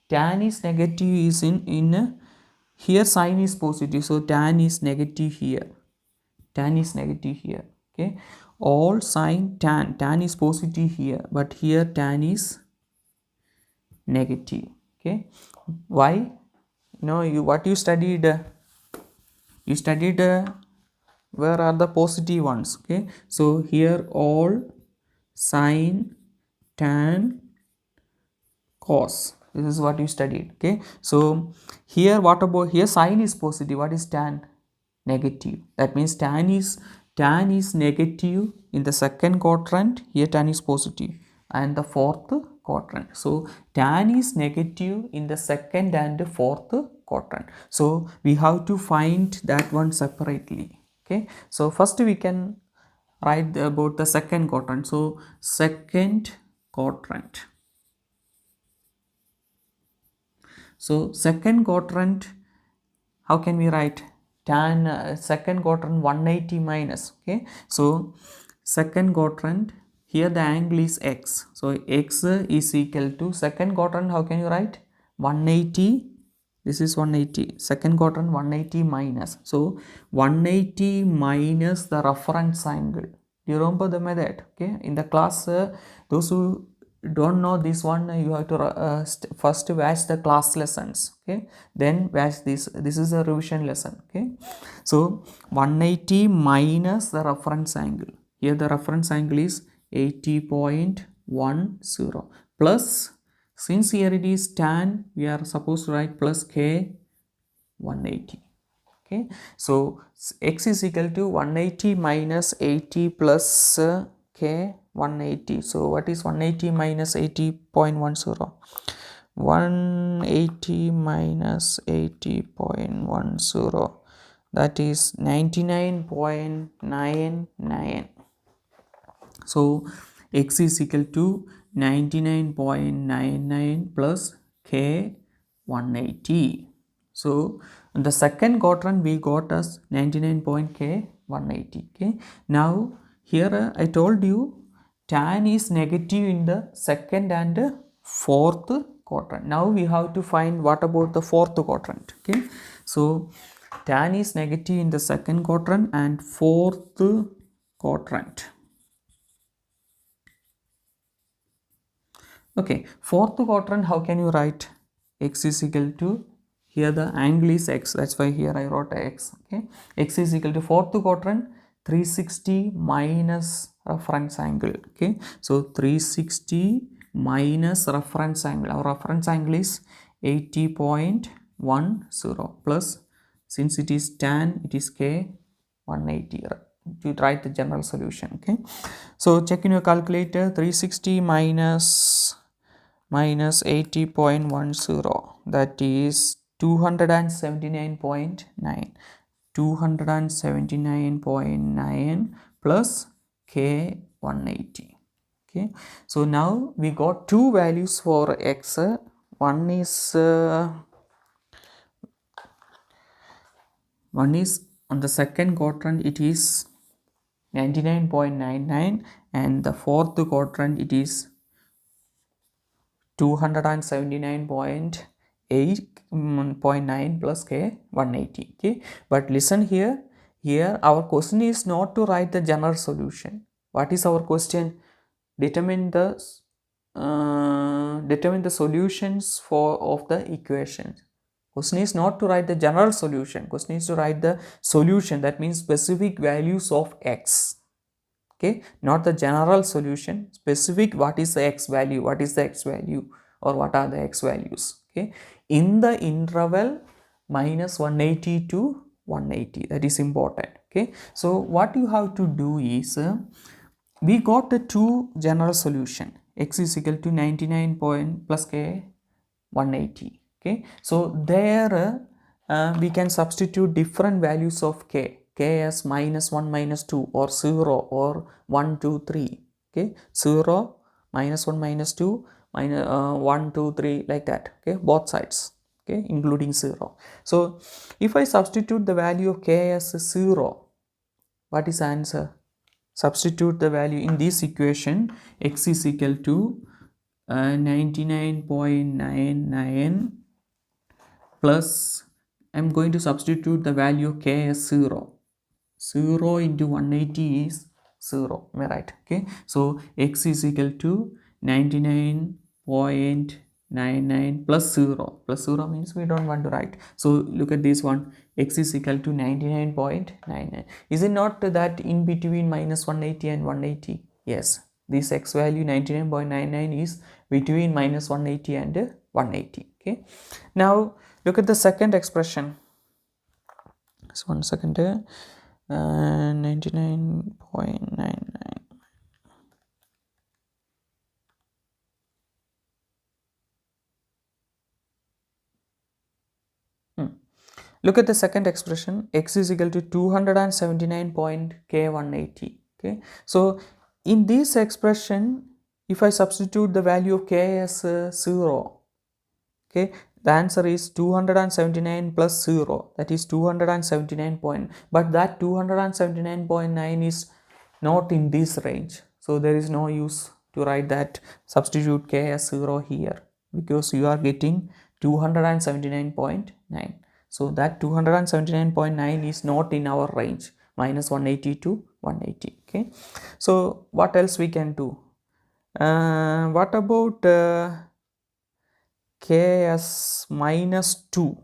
Tan is negative is in here sign is positive, so tan is negative here. Tan is negative here. Okay, all sign tan is positive here, but here tan is negative. Okay, why? What you studied, where are the positive ones? Okay, so here all sin, tan, cos, this is what you studied. Okay, so here what about, here sin is positive, what is tan? Negative. That means tan is negative in the second quadrant, here tan is positive, and the fourth quadrant. So tan is negative in the second and fourth quadrant. So we have to find that one separately. Okay, so first we can write about the second quadrant. So second quadrant. So second quadrant, how can we write? Tan second quadrant 180 minus. Okay, so second quadrant, here the angle is x, so x is equal to second quadrant, how can you write? 180 this is 180, second quadrant 180 minus, so 180 minus the reference angle. Do you remember the method? Okay, in the class, those who don't know this one, you have to first watch the class lessons, okay, then watch this is a revision lesson. Okay, so 180 minus the reference angle, here the reference angle is 80.10 plus, since here it is tan, we are supposed to write plus k 180. Okay, so x is equal to 180 minus 80 plus k 180. So what is 180 minus 80.10? 180 minus 80.10, that is 99.99. so x is equal to 99.99 plus k 180. So in the second quadrant we got as 99.k 180. Okay, now here I told you tan is negative in the second and fourth quadrant. Now we have to find what about the fourth quadrant. Okay, so tan is negative in the second quadrant and fourth quadrant. Okay, fourth quadrant, how can you write? X is equal to, here the angle is x, that's why here I wrote x. Okay, x is equal to fourth quadrant 360 minus reference angle. Okay, so 360 minus reference angle, our reference angle is 80.10 plus, since it is tan, it is k 180 to write the general solution. Okay, so check in your calculator, 360 minus 80.10, that is 279.9, 279.9 plus k 180. Okay, so now we got two values for x. One is on the second quadrant, it is 99.99, and the fourth quadrant it is 279.8.9 plus k 180. Okay, but listen here, our question is not to write the general solution. What is our question? Determine the solutions of the equations. Question is not to write the general solution, question is to write the solution, that means specific values of x. Okay, not the general solution, specific, what is the x value, what is the x value, or what are the x values. Okay, in the interval minus 180 to 180, that is important. Okay, so what you have to do is, we got the two general solution, x is equal to 99 point plus k 180. Okay, so there we can substitute different values of k as minus 1, minus 2, or 0, or 1, 2, 3. Okay, 0, minus 1, minus 2, minus 1, 2, 3, like that. Okay, both sides. Okay, including 0. So if I substitute the value of k as 0, what is the answer? Substitute the value in this equation, x is equal to 99.99 plus, I am going to substitute the value of k as 0. 0 into 180 is 0, am I right? Okay, so x is equal to 99.99 plus 0. Plus 0 means we don't want to write. So look at this one, x is equal to 99.99. Is it not that in between minus 180 and 180? Yes, this x value 99.99 is between minus 180 and 180. Okay, now look at the second expression. Just 1 second. 99.99. Look at the second expression, x is equal to 279.k180. Okay, so in this expression, if I substitute the value of k as 0, okay, the answer is 279 plus 0, that is 279 point, but that 279.9 is not in this range, so there is no use to write that, substitute k as 0 here, because you are getting 279.9. So that 279.9 is not in our range, minus 180 to 180. Okay, so what else we can do? What about ks minus 2?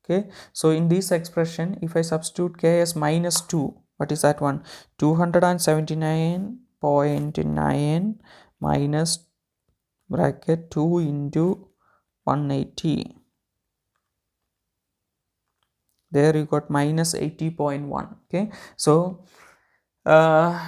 Okay, so in this expression, if I substitute ks minus 2, what is that one? 279.9 minus bracket 2 into 180. There you got minus 80.1. Okay, so yeah,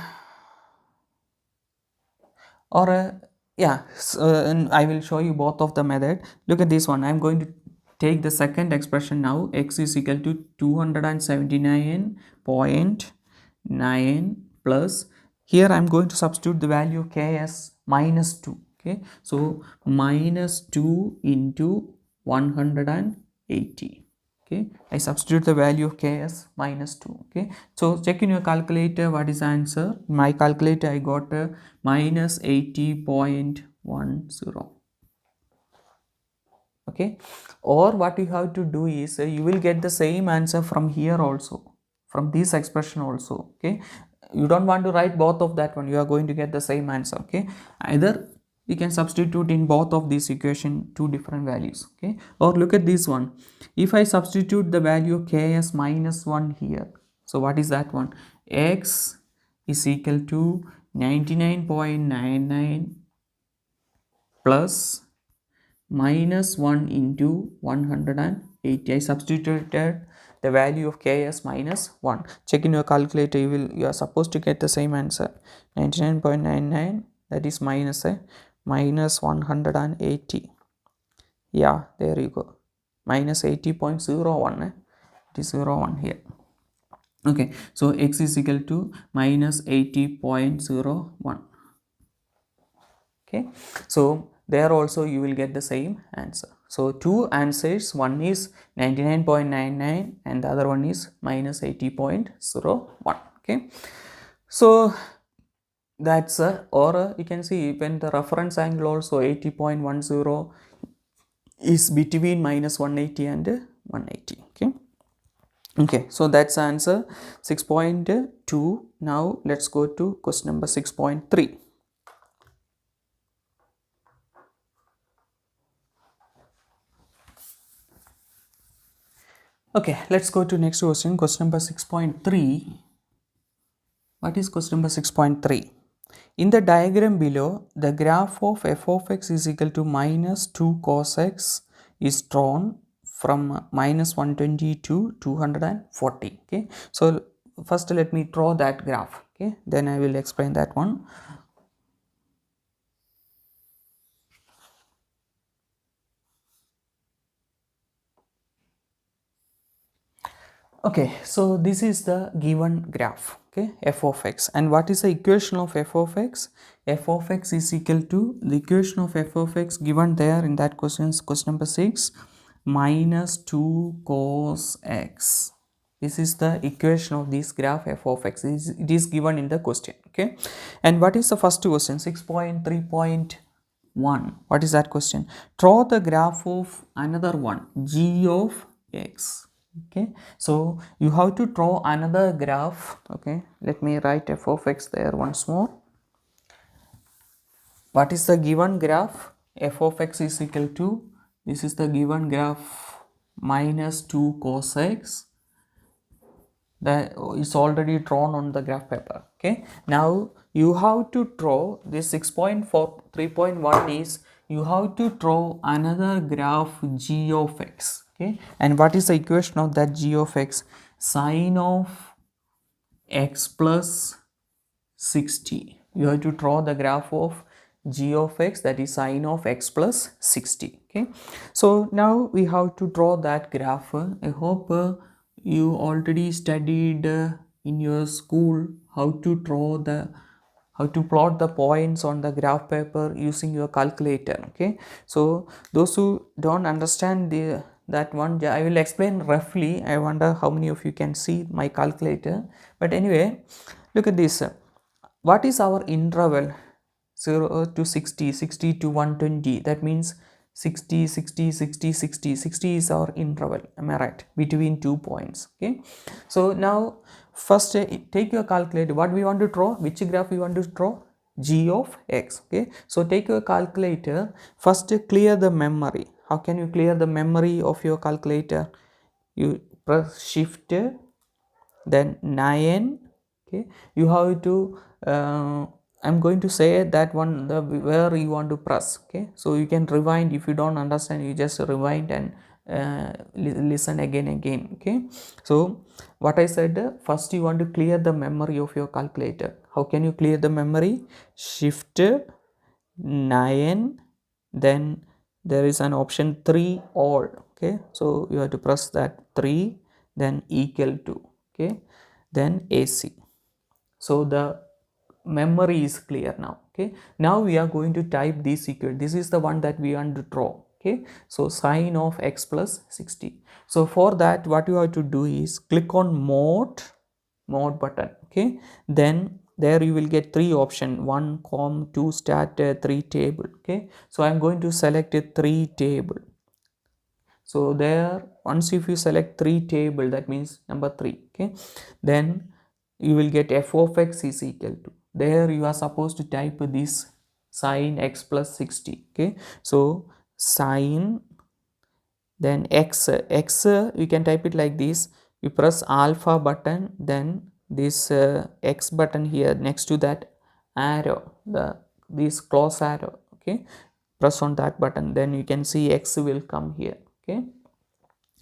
and I will show you both of the method. Look at this one. I'm going to take the second expression now. X is equal to 279.9 plus, here I'm going to substitute the value of k as minus 2. Okay, so minus 2 into 180. Okay, I substitute the value of k as minus 2. Okay, so check in your calculator what is the answer. In my calculator I got minus 80.10. Okay, or what you have to do is you will get the same answer from here also, from this expression also. Okay, you don't want to write both of that one, you are going to get the same answer. Okay, either you can substitute in both of these equation two different values. Okay, or look at this one. If I substitute the value of k as minus 1 here, so what is that one? X is equal to 99.99 plus minus 1 into 180. I substituted the value of k as minus 1. Check in your calculator, you are supposed to get the same answer. 99.99, that is minus 180. Yeah, there you go, minus 80.01. It is 01 here. Okay, so x is equal to minus 80.01. Okay, so there also you will get the same answer. So two answers, one is 99.99 and the other one is minus 80.01. Okay, so that's or you can see when the reference angle also 80.10 is between minus 180 and 180. Okay, okay, so that's answer 6.2. Now let's go to question number 6.3. Okay, let's go to next question, question number 6.3. What is question number 6.3? In the diagram below, the graph of f of x is equal to minus 2 cos x is drawn from minus 120 to 240. Okay, so first let me draw that graph. Okay, then I will explain that one. Okay, so this is the given graph, okay, f of x, and what is the equation of f of x? F of x is equal to the equation of f of x given there in that question number 6, minus 2 cos x. This is the equation of this graph f of x. It is given in the question. Okay, and what is the first question? 6.3.1. What is that question? Draw the graph of another one, g of x. Okay, so you have to draw another graph. Okay, let me write f of x there once more. What is the given graph? F of x is equal to, this is the given graph, minus 2 cos x. That is already drawn on the graph paper. Okay, now you have to draw this 6.3.1 is you have to draw another graph g of x. Okay, and what is the equation of that g of x? Sine of x plus 60. You have to draw the graph of g of x, that is sine of x plus 60. Okay, so now we have to draw that graph. I hope you already studied in your school how to plot the points on the graph paper using your calculator. Okay, so those who don't understand that one, I will explain roughly. I wonder how many of you can see my calculator, but anyway, look at this. What is our interval? 0 to 60, 60 to 120, that means 60, 60, 60, 60. 60 is our interval, am I right, between 2 points. Okay, so now first take your calculator. What we want to draw, which graph we want to draw? G of x. Okay, so take your calculator. First clear the memory. How can you clear the memory of your calculator? You press shift, then 9. Okay, you have to I'm going to say that one, the where you want to press. Okay, so you can rewind. If you don't understand, you just rewind and listen again. Okay, so what I said, first you want to clear the memory of your calculator. How can you clear the memory? Shift 9, then there is an option 3 all. Okay, so you have to press that 3, then equal to. Okay, then AC. So the memory is clear now. Okay, now we are going to type this equation. This is the one that we want to draw. Okay, so sine of x plus 60. So for that, what you have to do is click on mode button. Okay, then there you will get 3 option, 1 com 2 start 3 table. Okay, so I'm going to select a 3 table. So there, once if you select 3 table, that means number 3. Okay, then you will get f of x is equal to, there you are supposed to type this sine x plus 60. Okay, so sine, then x you can type it like this. You press alpha button, then this x button here, next to that arrow, this close arrow. Okay, press on that button, then you can see x will come here. Okay,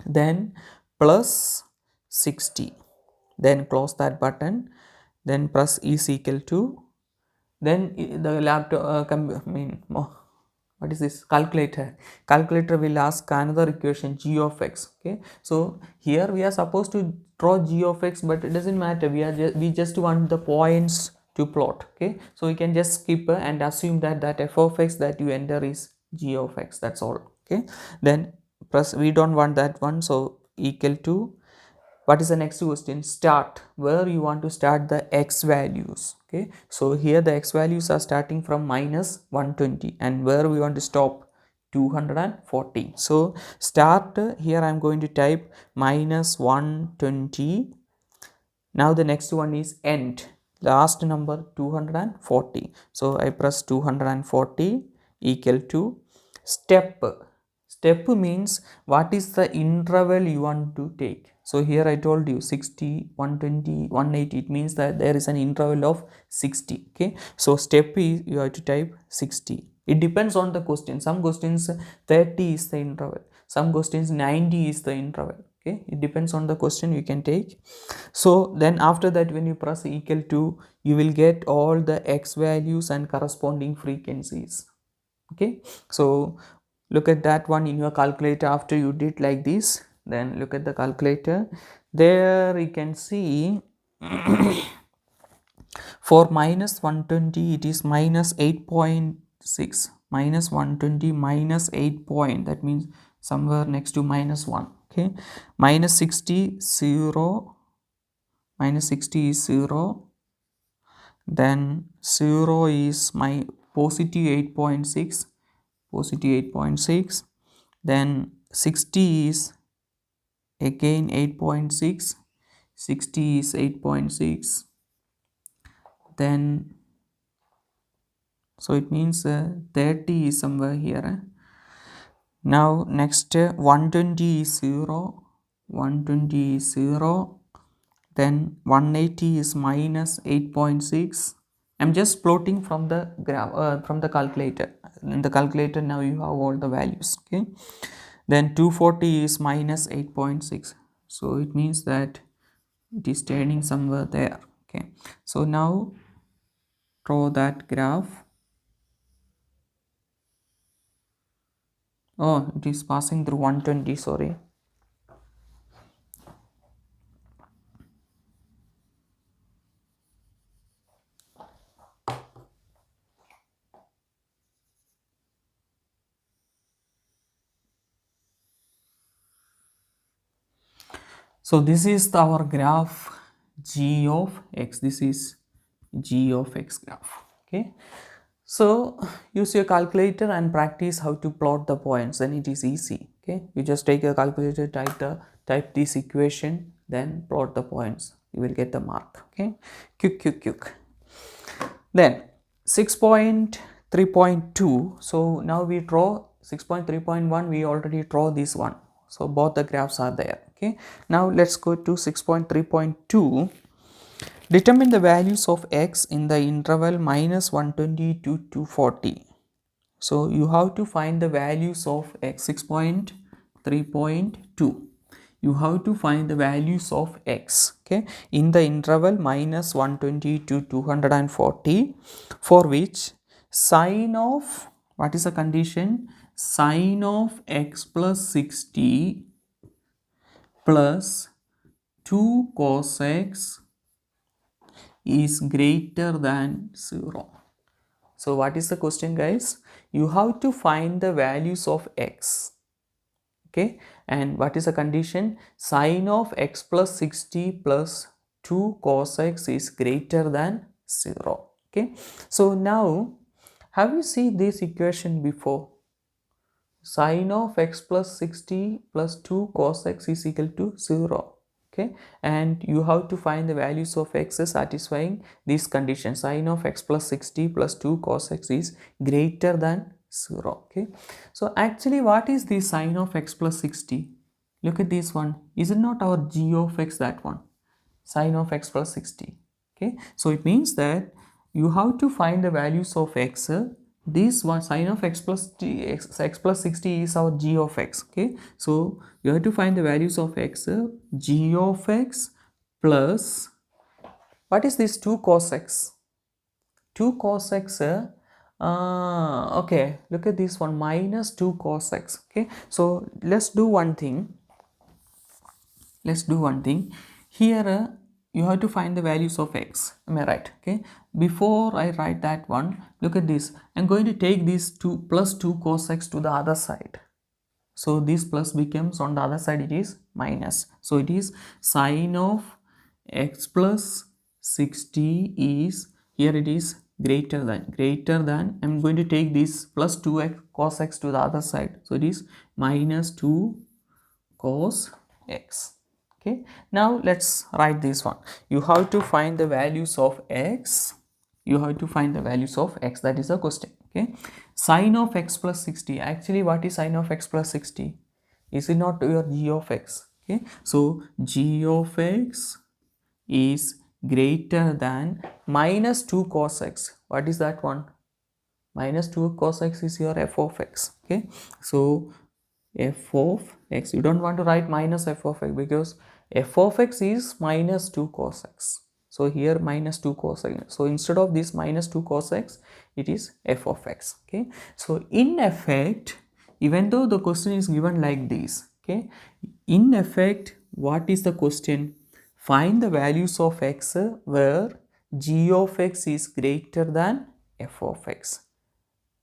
then plus 60, then close that button, then press is equal to, then the laptop what is this, calculator will ask another equation, g of x. Okay, so here we are supposed to draw g of x, but it doesn't matter, we just want the points to plot. Okay, so we can just skip and assume that f of x that you enter is g of x, that's all. Okay, then press, we don't want that one, so equal to, what is the next question? Start, where you want to start the x values. Okay, so here the x values are starting from minus 120, and where we want to stop, 240. So start, here I'm going to type minus 120. Now the next one is end, last number 240. So I press 240 equal to step. Step means what is the interval you want to take. So here I told you 60, 120, 180. It means that there is an interval of 60. Okay, so step is, you have to type 60. It depends on the question. Some questions 30 is the interval, some questions 90 is the interval. Okay, it depends on the question you can take. So then after that, when you press equal to, you will get all the x values and corresponding frequencies. Okay, so look at that one in your calculator. After you did like this, then look at the calculator. There you can see for minus 120 it is minus 8.6, minus 120 minus 8 point, that means somewhere next to minus 1. Okay, minus 60 0, minus 60 is 0, then 0 is my positive 8.6, positive 8.6, then 60 is again 8.6, 60 is 8.6, then so it means 30 is somewhere here. Now next 120 is 0, 120 is 0, then 180 is minus 8.6. I'm just plotting from the graph, from the calculator. In the calculator now you have all the values. Okay, then 240 is minus 8.6, so it means that it is turning somewhere there. Okay, so now draw that graph. Oh, it is passing through 120, sorry. So this is our graph g of x. This is g of x graph. Okay, So use your calculator and practice how to plot the points, then it is easy. Okay, you just take a calculator, type this equation, then plot the points, you will get the mark. Okay, quick. Then 6.3.2, so now we draw 6.3.1, we already draw this one, so both the graphs are there. Okay, now let's go to 6.3.2. Determine the values of x in the interval minus 120 to 240. So you have to find the values of x. 6.3.2. You have to find the values of x, okay, in the interval minus 120 to 240, for which sine of, what is the condition? Sine of x plus 60 plus 2 cos x is greater than 0. So what is the question, guys? You have to find the values of x. Okay, and what is the condition? Sine of x plus 60 plus 2 cos x is greater than 0. Okay, so now have you seen this equation before? Sine of x plus 60 plus 2 cos x is equal to 0. Okay, and you have to find the values of x satisfying these conditions. Sine of x plus 60 plus 2 cos x is greater than 0. Okay, so actually what is the sine of x plus 60? Look at this one. Is it not our g of x, that one? Sine of x plus 60. Okay, so it means that you have to find the values of x. This one, sine of x plus x plus 60 is our g of x. Okay, so you have to find the values of x. G of x plus, what is this, 2 cos x? 2 cos x, okay, look at this one, minus 2 cos x. Okay, so let's do one thing. Here you have to find the values of x, am I right? Okay, before I write that one, look at this. I'm going to take this 2 plus 2 cos x to the other side, so this plus becomes, on the other side it is minus, so it is sine of x plus 60 is, here it is greater than, I'm going to take this plus 2x cos x to the other side, so it is minus 2 cos x. Okay, now let's write this one. You have to find the values of x. That is the question. Okay, sine of x plus 60. Actually, what is sine of x plus 60? Is it not your g of x? Okay, so g of x is greater than minus 2 cos x. What is that one? Minus 2 cos x is your f of x. Okay, so f of x, you don't want to write minus f of x, because f of x is minus 2 cos x. So here minus 2 cos x. So instead of this minus 2 cos x, it is f of x. Okay, so in effect, even though the question is given like this, okay, in effect, what is the question? Find the values of x where g of x is greater than f of x.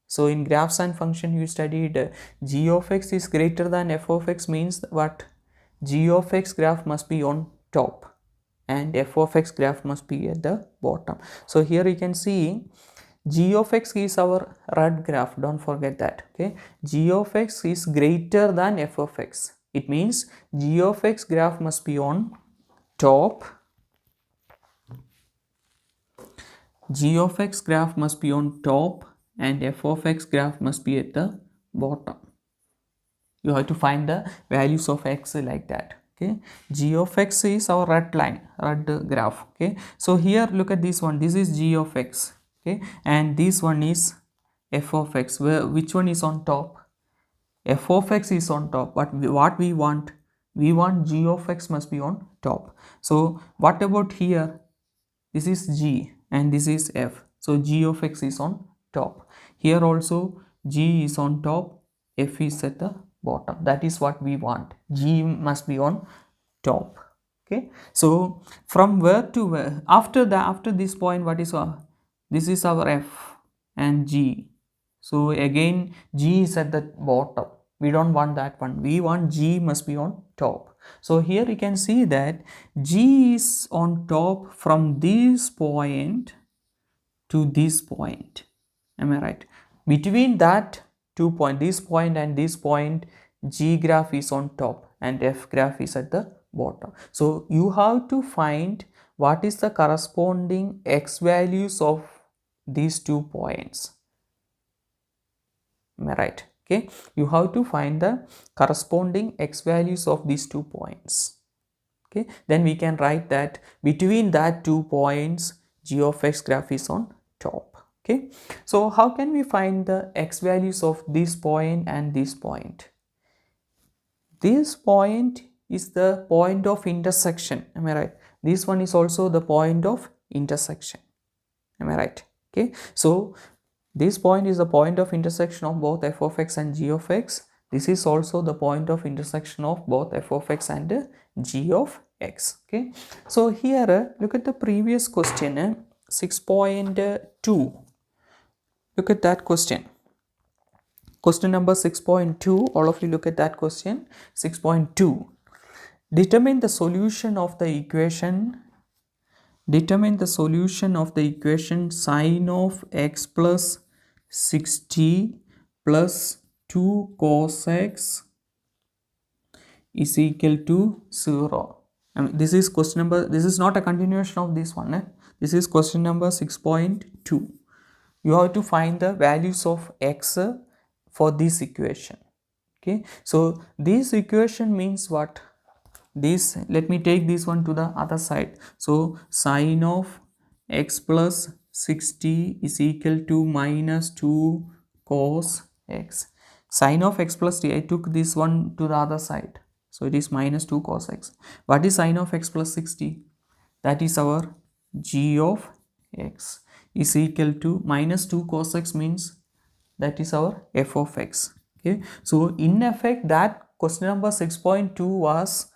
So in graphs and function you studied g of x is greater than f of x means what? G of x graph must be on top and f of x graph must be at the bottom. So here you can see g of x is our red graph, don't forget that. Okay, g of x is greater than f of x. It means g of x graph must be on top. G of x graph must be on top and f of x graph must be at the bottom. You have to find the values of x like that. Okay, g of x is our red line, red graph. Okay, so here look at this one, this is g of x. Okay, and this one is f of x. Which one is on top? F of x is on top, but what we want g of x must be on top. So what about here? This is g and this is f, so g of x is on top. Here also g is on top, f is at the bottom. That is what we want, g must be on top. Okay, so from where to where, after this point, what is this is our f and g, so again g is at the bottom. We don't want that one, we want g must be on top. So here you can see that g is on top from this point to this point, Am I right? Between that 2 point, this point and this point, G graph is on top and F graph is at the bottom. So you have to find what is the corresponding x values of these 2 points. Am I right? Okay, you have to find the corresponding x values of these 2 points. Okay, then we can write that between that 2 points, G of x graph is on top. Okay, so how can we find the x values of this point and this point? This point is the point of intersection. Am I right? This one is also the point of intersection. Am I right? Okay, so this point is the point of intersection of both f of x and g of x. This is also the point of intersection of both f of x and g of x. Okay, so here look at the previous question, 6.2. Look at that question. Question number 6.2. All of you look at that question. 6.2. Determine the solution of the equation. Determine the solution of the equation sine of x plus 60 plus 2 cos x is equal to 0. This is question number, this is not a continuation of this one. This is question number 6.2. You have to find the values of x for this equation. Okay, so this equation means what? This, let me take this one to the other side. So sine of x plus 60 is equal to minus 2 cos x. Sine of x plus 60, I took this one to the other side, so it is minus 2 cos x. What is sine of x plus 60? That is our g of x is equal to minus 2 cos x, means that is our f of x. Okay, so in effect that question number 6.2 was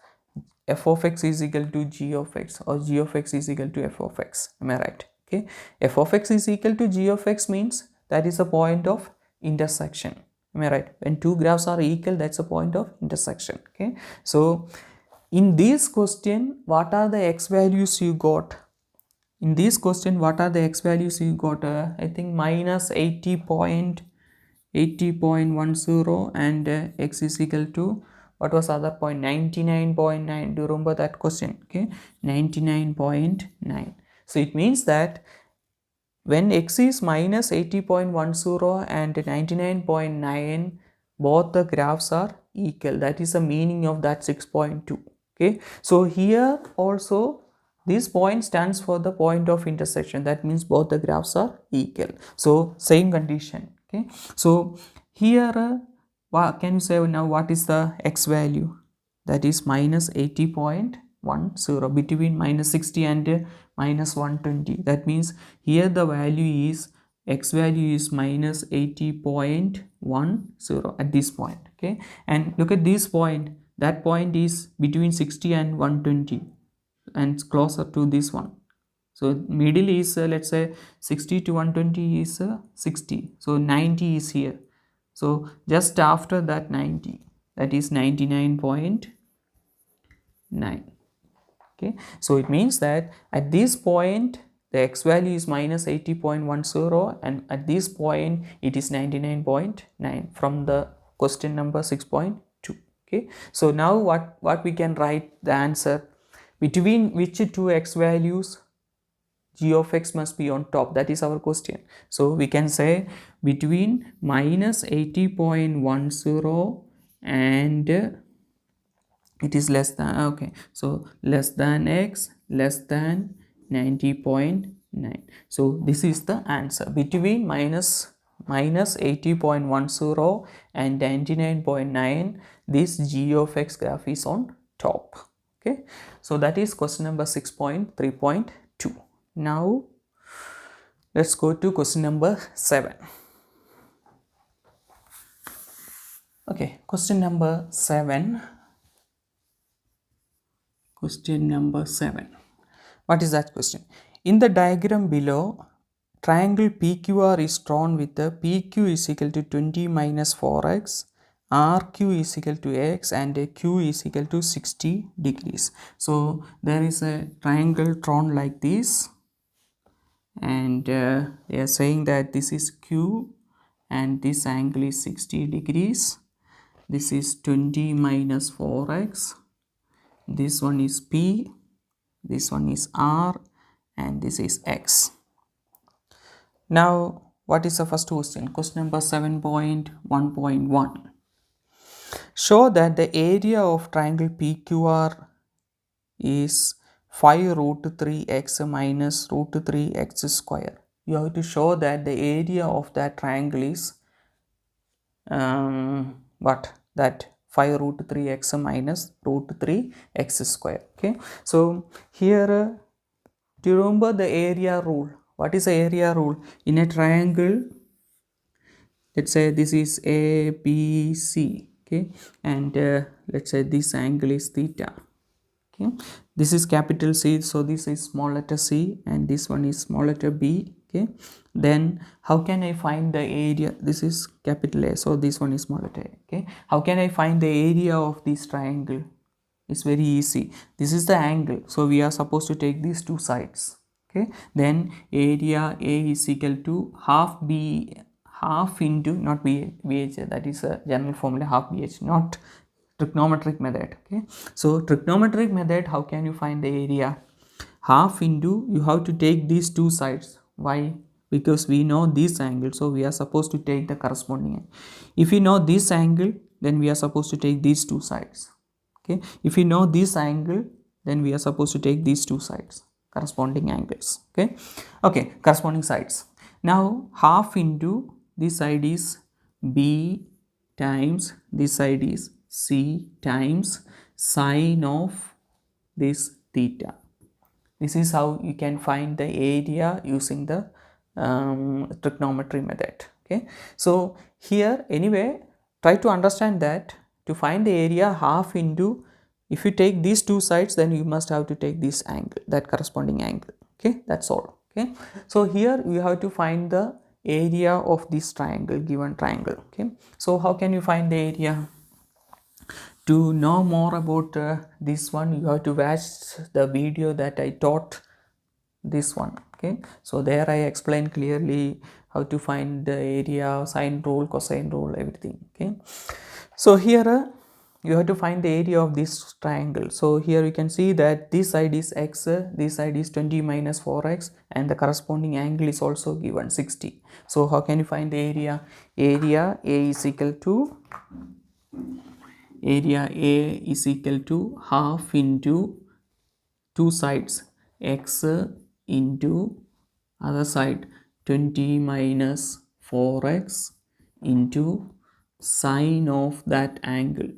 f of x is equal to g of x, or g of x is equal to f of x. Am I right? Okay, f of x is equal to g of x means that is a point of intersection. Am I right? When two graphs are equal, that's a point of intersection. Okay, so in this question, what are the x values you got? In this question, what are the x values you got? I think minus 80.10 and x is equal to, what was other point? 99.9. do you remember that question? Okay, 99.9. so it means that when x is minus 80.10 and 99.9, both the graphs are equal. That is the meaning of that 6.2. okay, so here also this point stands for the point of intersection. That means both the graphs are equal. So same condition. Okay, so here can you say now what is the x value? That is minus 80.10 between minus 60 and minus 120. That means here the value is, x value is minus 80.10 at this point. Okay, and look at this point. That point is between 60 and 120 and closer to this one. So middle is let's say 60 to 120 is 60. So 90 is here. So just after that 90, that is 99.9. okay, so it means that at this point the x value is minus 80.10 and at this point it is 99.9 from the question number 6.2. okay, so now what we can write the answer, between which two x values g of x must be on top? That is our question. So we can say between minus 80.10 and it is less than, okay, so less than x, less than 90.9. so this is the answer. Between minus 80.10 and 99.9, this g of x graph is on top. Okay, so that is question number 6.3.2. Now let's go to question number 7. Okay, question number 7. Question number 7. What is that question? In the diagram below, triangle PQR is drawn with the PQ is equal to 20 minus 4x, RQ is equal to x, and Q is equal to 60 degrees. So there is a triangle drawn like this, and they are saying that this is Q and this angle is 60 degrees. This is 20 minus 4x. This one is P, this one is R, and this is X. Now, what is the first question? Question number 7.1.1. Show that the area of triangle PQR is 5 root 3x minus root 3x square. You have to show that the area of that triangle is what? That 5 root 3x minus root 3x square. Okay. So here, do you remember the area rule? What is the area rule? In a triangle, let's say this is ABC, okay, and let's say this angle is theta. Okay, this is capital C, so this is small letter C, and this one is small letter B. Okay, then how can I find the area? This is capital A, so this one is small letter A. Okay, how can I find the area of this triangle? It's very easy. This is the angle, so we are supposed to take these two sides. Okay, then area A is equal to half into, not BH, that is a general formula, half BH, not trigonometric method. Okay, so trigonometric method, how can you find the area? Half into, you have to take these two sides. Why? Because we know this angle, so we are supposed to take the corresponding angle. If we know this angle, then we are supposed to take these two sides. Okay, if we know this angle, then we are supposed to take these two sides, corresponding angles. Okay, okay, corresponding sides. Now half into, this side is B times this side is C times sine of this theta. This is how you can find the area using the trigonometry method. Okay, so here anyway, try to understand that to find the area, half into, if you take these two sides, then you must have to take this angle, that corresponding angle. Okay, that's all. Okay, so here you have to find the area of this triangle, given triangle. Okay, so how can you find the area? To know more about this one, you have to watch the video that I taught, this one. Okay, so there I explained clearly how to find the area, sine rule, cosine rule, everything. Okay, so here you have to find the area of this triangle. So here you can see that this side is x, this side is 20 minus 4x, and the corresponding angle is also given 60. So how can you find the area? Area A is equal to half into two sides, x into other side 20 minus 4x into sine of that angle.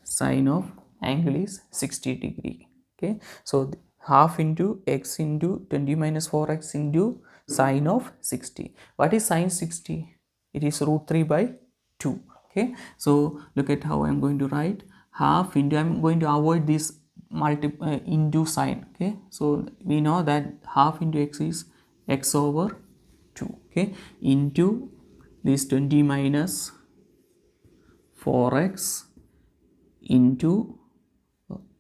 Sine of angle is 60 degree. Okay, so half into x into 20 minus 4x into sine of 60. What is sine 60? It is root 3 by 2. Okay, so look at how I am going to write. Half into, I am going to avoid this into sine. Okay, so we know that half into x is x over 2. Okay, into this 20 minus 4x into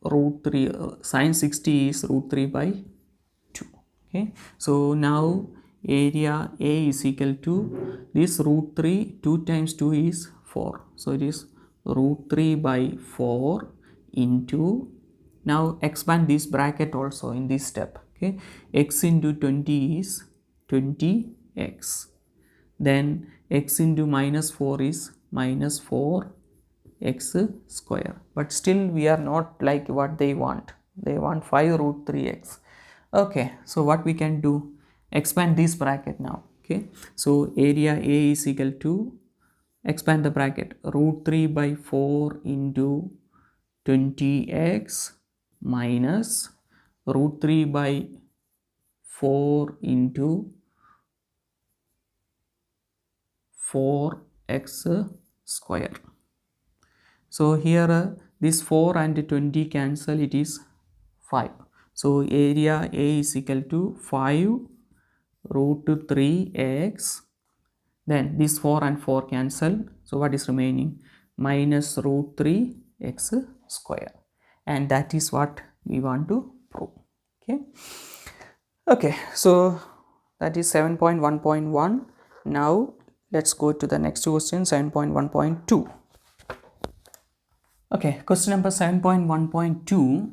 root 3, sine 60 is root 3 by 2. Okay, so now area A is equal to this root 3, 2 times 2 is 4, so it is root 3 by 4 into, now expand this bracket also in this step. Okay, x into 20 is 20x, then x into minus 4 is minus 4x square, but still we are not like what they want. They want 5 root 3x. Okay, so what we can do? Expand this bracket now. Okay, so area A is equal to, expand the bracket, root 3 by 4 into 20x minus root 3 by 4 into 4x square. So here this 4 and 20 cancel, it is 5. So area A is equal to 5 root 3x, then this 4 and 4 cancel, so what is remaining? Minus root 3x square, and that is what we want to prove. Okay, okay, so that is 7.1.1. Now let's go to the next question, 7.1.2. Okay, question number 7.1.2.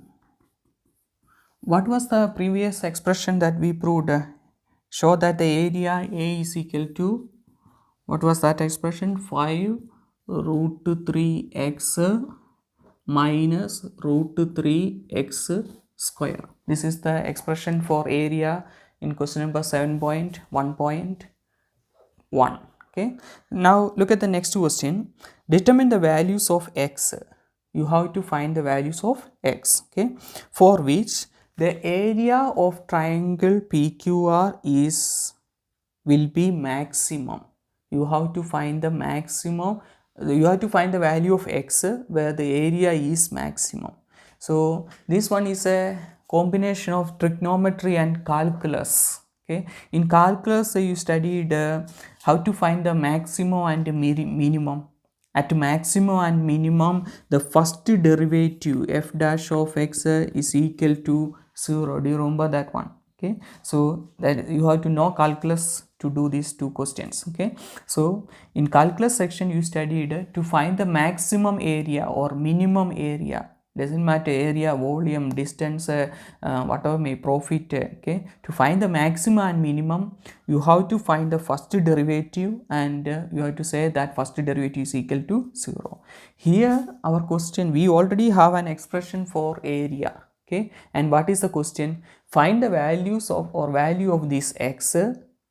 What was the previous expression that we proved? Show that the area A is equal to, what was that expression? 5 root 3x minus root 3x square. This is the expression for area in question number 7.1.1. Okay, now look at the next question. Determine the values of x. You have to find the values of x, okay, for which the area of triangle PQR will be maximum. You have to find the maximum, you have to find the value of x where the area is maximum. So this one is a combination of trigonometry and calculus. Okay, in calculus you studied how to find the maximum and the minimum. At maximum and minimum, the first derivative f dash of x is equal to 0. Do you remember that one? Okay, so that you have to know calculus to do these two questions. Okay, so in calculus section you studied to find the maximum area or minimum area, doesn't matter area, volume, distance, whatever may profit. Okay, to find the maximum and minimum you have to find the first derivative and you have to say that first derivative is equal to 0. Here our question, we already have an expression for area. Okay, and what is the question? Find the values of or value of this x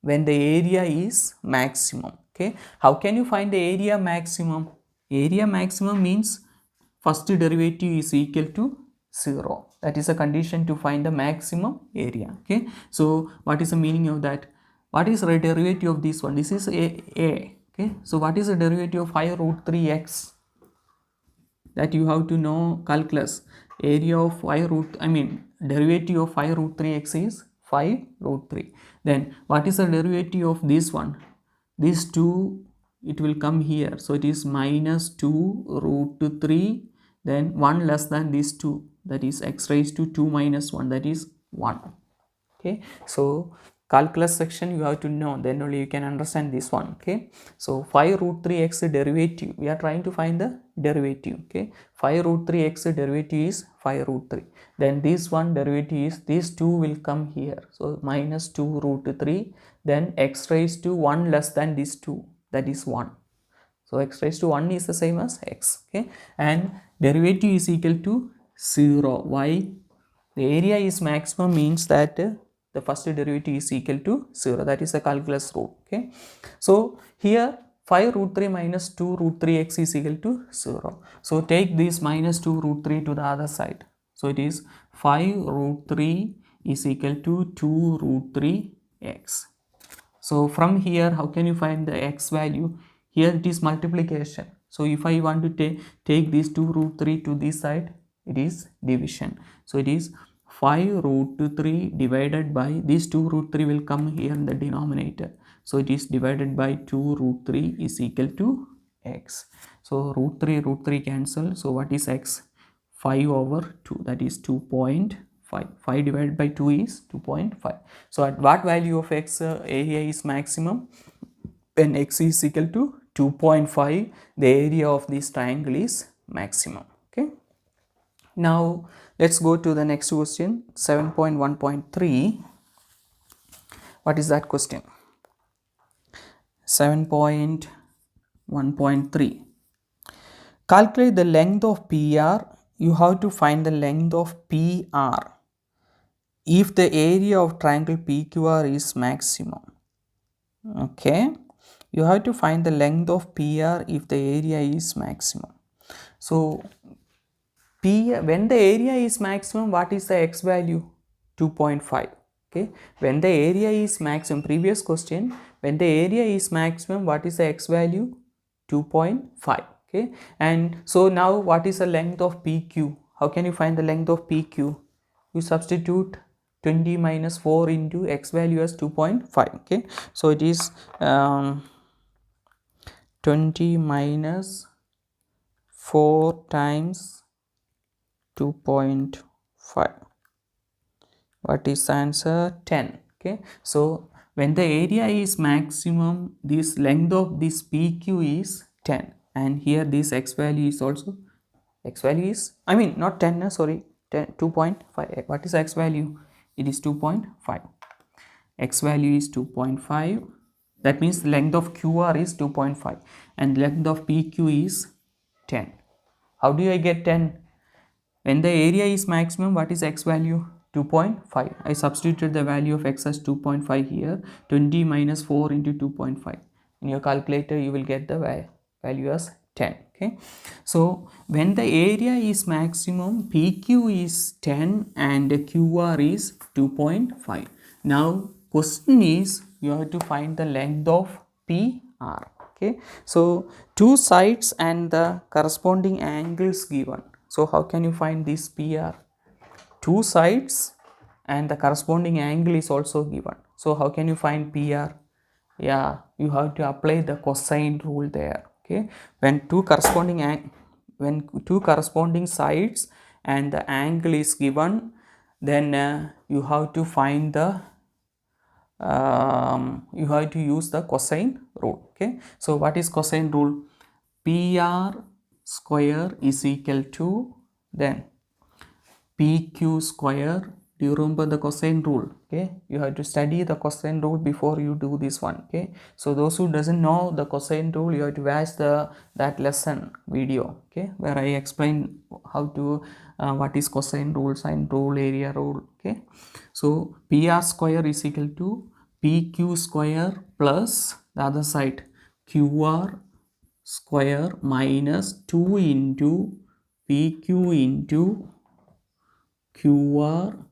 when the area is maximum. Okay, how can you find the area maximum? Area maximum means first derivative is equal to 0. That is a condition to find the maximum area. Okay, so what is the meaning of that? What is the derivative of this one? This is a. Okay, so what is the derivative of 5 root 3x? That you have to know calculus. Area of 5 root, derivative of 5 root 3x is 5 root 3. Then what is the derivative of this one? This 2, it will come here. So it is minus 2 root 3. Then 1 less than this 2. That is x raised to 2 minus 1. That is 1. Okay. So calculus section you have to know, then only you can understand this one. Okay, so 5 root 3x derivative, we are trying to find the derivative. Okay, 5 root 3x derivative is 5 root 3. Then this one derivative is, this 2 will come here, so minus 2 root 3. Then x raised to 1 less than this 2, that is 1. So x raised to 1 is the same as x. Okay, and derivative is equal to 0. Why? The area is maximum means that the first derivative is equal to 0. That is the calculus rule. Okay, so here 5 root 3 minus 2 root 3x is equal to 0. So take this minus 2 root 3 to the other side. So it is 5 root 3 is equal to 2 root 3x. So from here, how can you find the x value? Here it is multiplication. So if I want to take this 2 root 3 to this side, it is division. So it is 5 root 3 divided by, this 2 root 3 will come here in the denominator. So it is divided by 2 root 3 is equal to x. So root 3 cancel. So what is x? 5 over 2, that is 2.5. 5 divided by 2 is 2.5. So at what value of x area is maximum? When x is equal to 2.5, the area of this triangle is maximum. Okay. Now let's go to the next question, 7.1.3. What is that question? 7.1.3. Calculate the length of PR. You have to find the length of PR if the area of triangle PQR is maximum. Okay, you have to find the length of PR if the area is maximum. So when the area is maximum, what is the x value? 2.5. Okay, when the area is maximum, previous question, when the area is maximum, what is the x value? 2.5. Okay, and so now what is the length of PQ? How can you find the length of PQ? You substitute 20 minus 4 into x value as 2.5. Okay, so it is 20 minus 4 times 2.5. What is the answer? 10. Okay, so when the area is maximum, this length of this PQ is 10, and here this x value is also, x value is, I mean not 10, sorry, 10, 2.5. What is x value? It is 2.5. X value is 2.5. That means length of QR is 2.5 and length of PQ is 10. How do I get 10? When the area is maximum, what is x value? 2.5. I substituted the value of x as 2.5 here. 20 minus 4 into 2.5. In your calculator, you will get the value as 10. Okay. So, when the area is maximum, PQ is 10 and QR is 2.5. Now, question is, you have to find the length of PR. Okay. So, two sides and the corresponding angles given. So, how can you find this PR? Two sides and the corresponding angle is also given. So, how can you find PR? Yeah, you have to apply the cosine rule there. Okay, when two corresponding sides and the angle is given, then you have to find the you have to use the cosine rule. Okay, so what is cosine rule? PR square is equal to then PQ square. Do you remember the cosine rule? Okay, you have to study the cosine rule before you do this one. Okay, so those who doesn't know the cosine rule, you have to watch that lesson video. Okay, where I explain how to what is cosine rule, sine rule, area rule. Okay, so PR square is equal to PQ square plus the other side QR square minus 2 into PQ into QR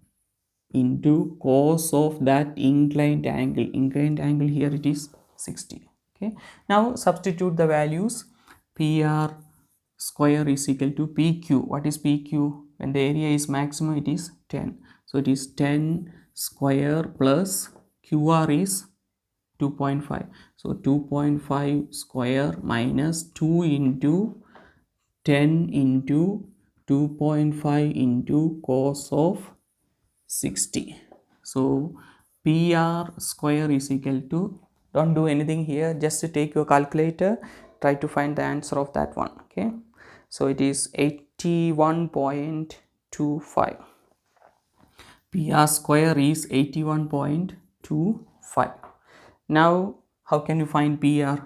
into cos of that inclined angle. Inclined angle here it is 60. Okay. Now substitute the values. PR square is equal to PQ. What is PQ? When the area is maximum, it is 10. So it is 10 square plus QR is 2.5. So 2.5 square minus 2 into 10 into 2.5 into cos of 60. So PR square is equal to, don't do anything here, just take your calculator, try to find the answer of that one. Okay, so it is 81.25. PR square is 81.25. Now how can you find PR?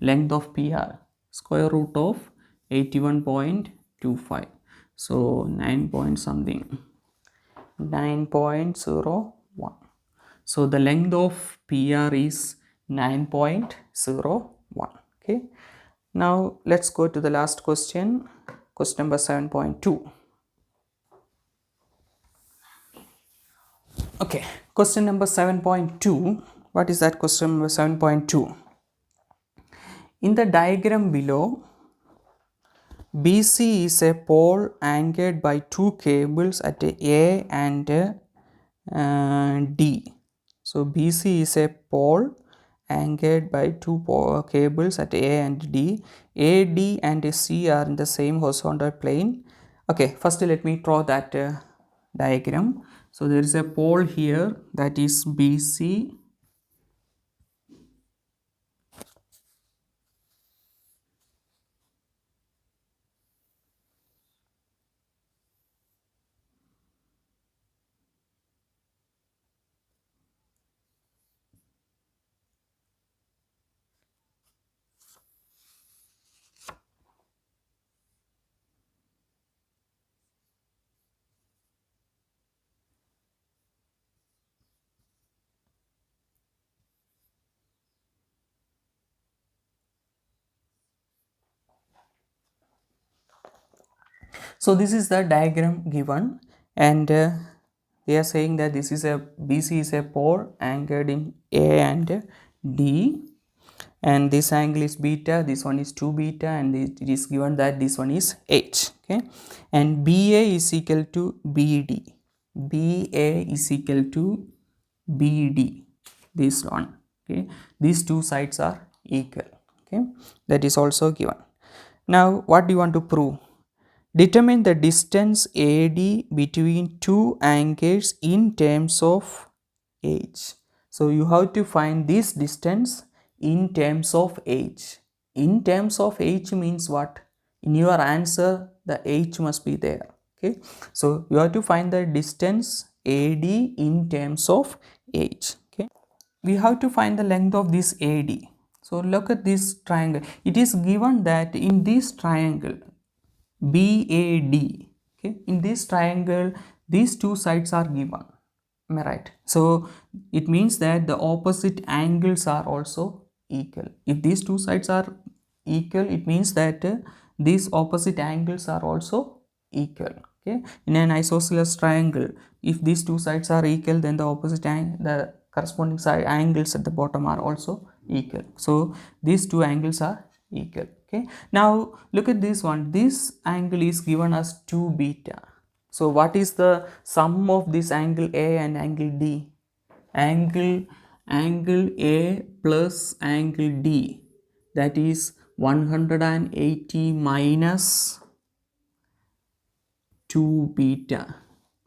Length of PR, square root of 81.25. So 9 point something, 9.01. So the length of PR is 9.01. Okay. Now let's go to the last question, question number 7.2. Okay, question number 7.2. What is that question number 7.2? In the diagram below, BC is a pole anchored by two cables at A and D. So BC is a pole anchored by two cables at A and D. A, D and C are in the same horizontal plane. Okay, first let me draw that diagram. So there is a pole here, that is BC. So this is the diagram given, and they are saying that this is a BC is a pole anchored in A and D, and this angle is beta, this one is 2 beta, and it is given that this one is H. Okay, and BA is equal to BD, BA is equal to BD, this one. Okay, these two sides are equal. Okay, that is also given. Now what do you want to prove? Determine the distance AD between two anchors in terms of H. So you have to find this distance in terms of h. In terms of h means what? In your answer, the h must be there. Okay. So you have to find the distance AD in terms of h. Okay. We have to find the length of this AD. So look at this triangle. It is given that in this triangle BAD, okay, in this triangle these two sides are given. Am I right? So it means that the opposite angles are also equal. If these two sides are equal, it means that these opposite angles are also equal. Okay, in an isosceles triangle, if these two sides are equal, then the opposite angle, the corresponding side angles at the bottom are also equal. So these two angles are equal. Okay, now look at this one. This angle is given as 2 beta. So what is the sum of this angle A and angle D? Angle A plus angle D, that is 180 minus 2 beta.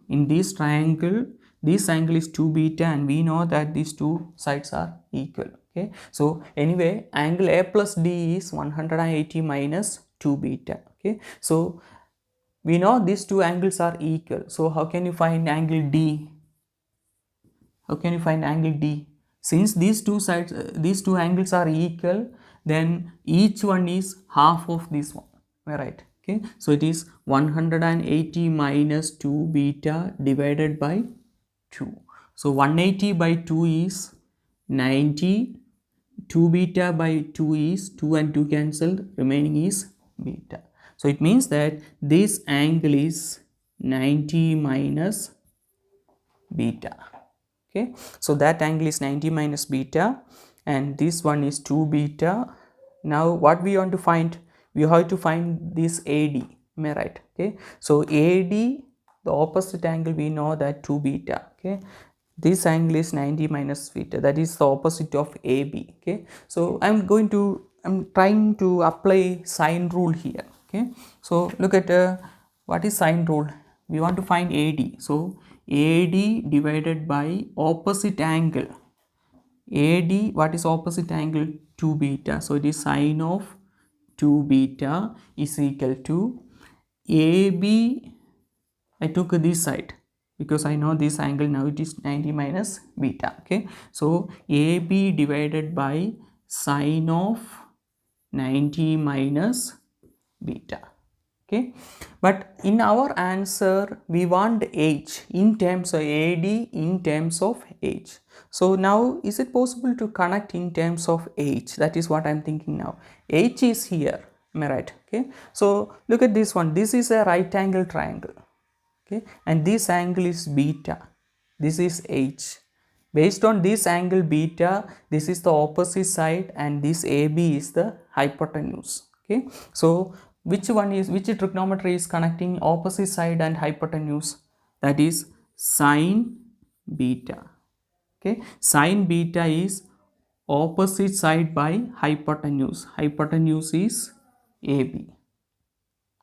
In this triangle, this angle is 2 beta and we know that these two sides are equal. Okay, so anyway, angle A plus D is 180 minus 2 beta. Okay, so we know these two angles are equal. So how can you find angle D? How can you find angle D? Since these two sides, these two angles are equal, then each one is half of this one. Right? Okay. So it is 180 minus 2 beta divided by 2. So 180 by 2 is 90. 2 beta by 2 is 2 and 2 cancelled, remaining is beta. So it means that this angle is 90 minus beta. Okay, so that angle is 90 minus beta and this one is 2 beta. Now what we want to find? We have to find this AD. Am I right? Okay, so AD, the opposite angle, we know that 2 beta. Okay, this angle is 90 minus beta, that is the opposite of AB. Okay, so I'm trying to apply sine rule here. Okay, so look at what is sine rule. We want to find AD. So AD divided by opposite angle. AD, what is opposite angle? 2 beta. So it is sine of 2 beta is equal to AB. I took this side because I know this angle now, it is 90 minus beta. Okay, so AB divided by sine of 90 minus beta. Okay, but in our answer we want h in terms of AD in terms of h. So now is it possible to connect in terms of h? That is what I am thinking now. H is here, am I right? Okay, so look at this one. This is a right angle triangle. Okay, and this angle is beta, this is h. Based on this angle beta, this is the opposite side and this AB is the hypotenuse. Okay, so which trigonometry is connecting opposite side and hypotenuse? That is sine beta. Okay, sine beta is opposite side by hypotenuse. Hypotenuse is AB.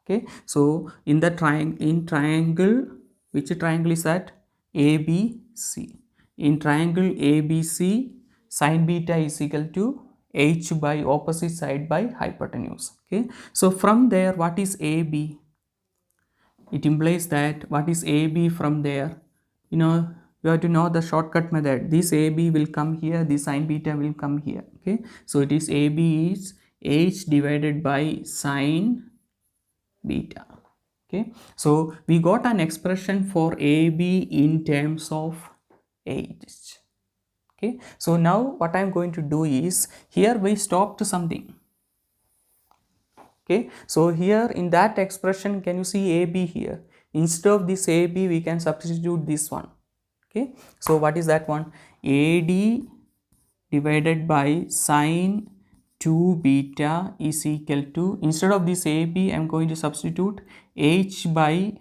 Okay, so in the triangle, which triangle is that? ABC. In triangle ABC, sine beta is equal to h by opposite side by hypotenuse. Okay, so from there, what is AB? It implies that what is AB from there? You know, you have to know the shortcut method. This AB will come here, this sine beta will come here. Okay, so it is AB is h divided by sine beta. Okay, so we got an expression for AB in terms of h. Okay, so now what I am going to do is, here we stopped something. Okay, so here in that expression, can you see AB here? Instead of this AB, we can substitute this one. Okay, so what is that one? AD divided by sine 2 beta is equal to, instead of this AB, I am going to substitute h by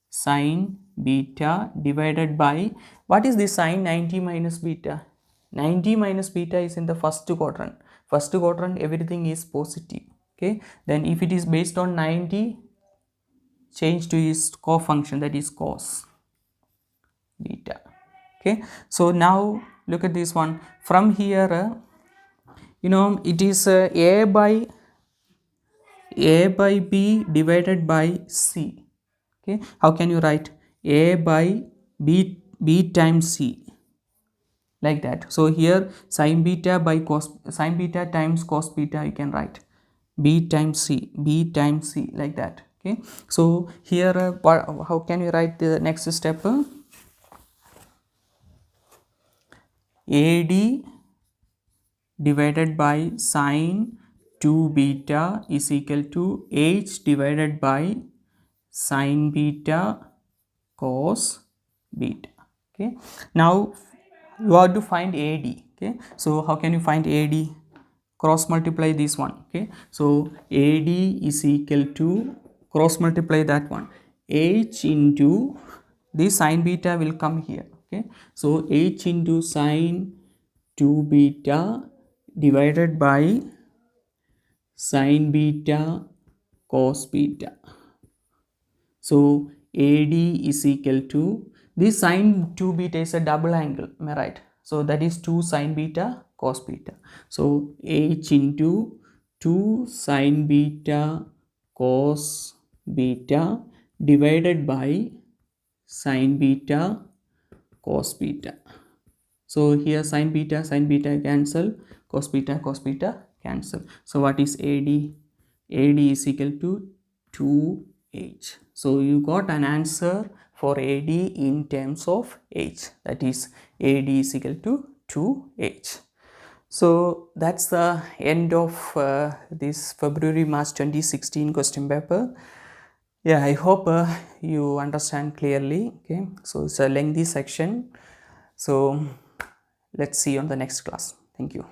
sine beta divided by, what is this sine 90 minus beta? 90 minus beta is in the first quadrant. First quadrant, everything is positive. Okay, then if it is based on 90, change to its co-function, that is cos beta. Okay, so now look at this one. From here, it is a by b divided by c. Okay, how can you write a by b times c, like that? So here sine beta by sine beta times cos beta, you can write b times c, like that. Okay, so here how can you write the next step? AD divided by sine 2 beta is equal to h divided by sine beta cos beta. Okay, now you have to find AD. Okay, so how can you find AD? Cross multiply this one. Okay, so AD is equal to, cross multiply that one, h into this sine beta will come here. Okay, so h into sine 2 beta divided by sine beta cos beta. So AD is equal to, this sine 2 beta is a double angle, am I right? So that is 2 sine beta cos beta. So h into 2 sine beta cos beta divided by sine beta cos beta. So here sine beta cancel, cos beta cancel. So what is AD? AD is equal to 2h. So you got an answer for AD in terms of h, that is AD is equal to 2h. So that's the end of this February March 2016 question paper. Yeah, I hope you understand clearly. Okay, so it's a lengthy section. So let's see you on the next class. Thank you.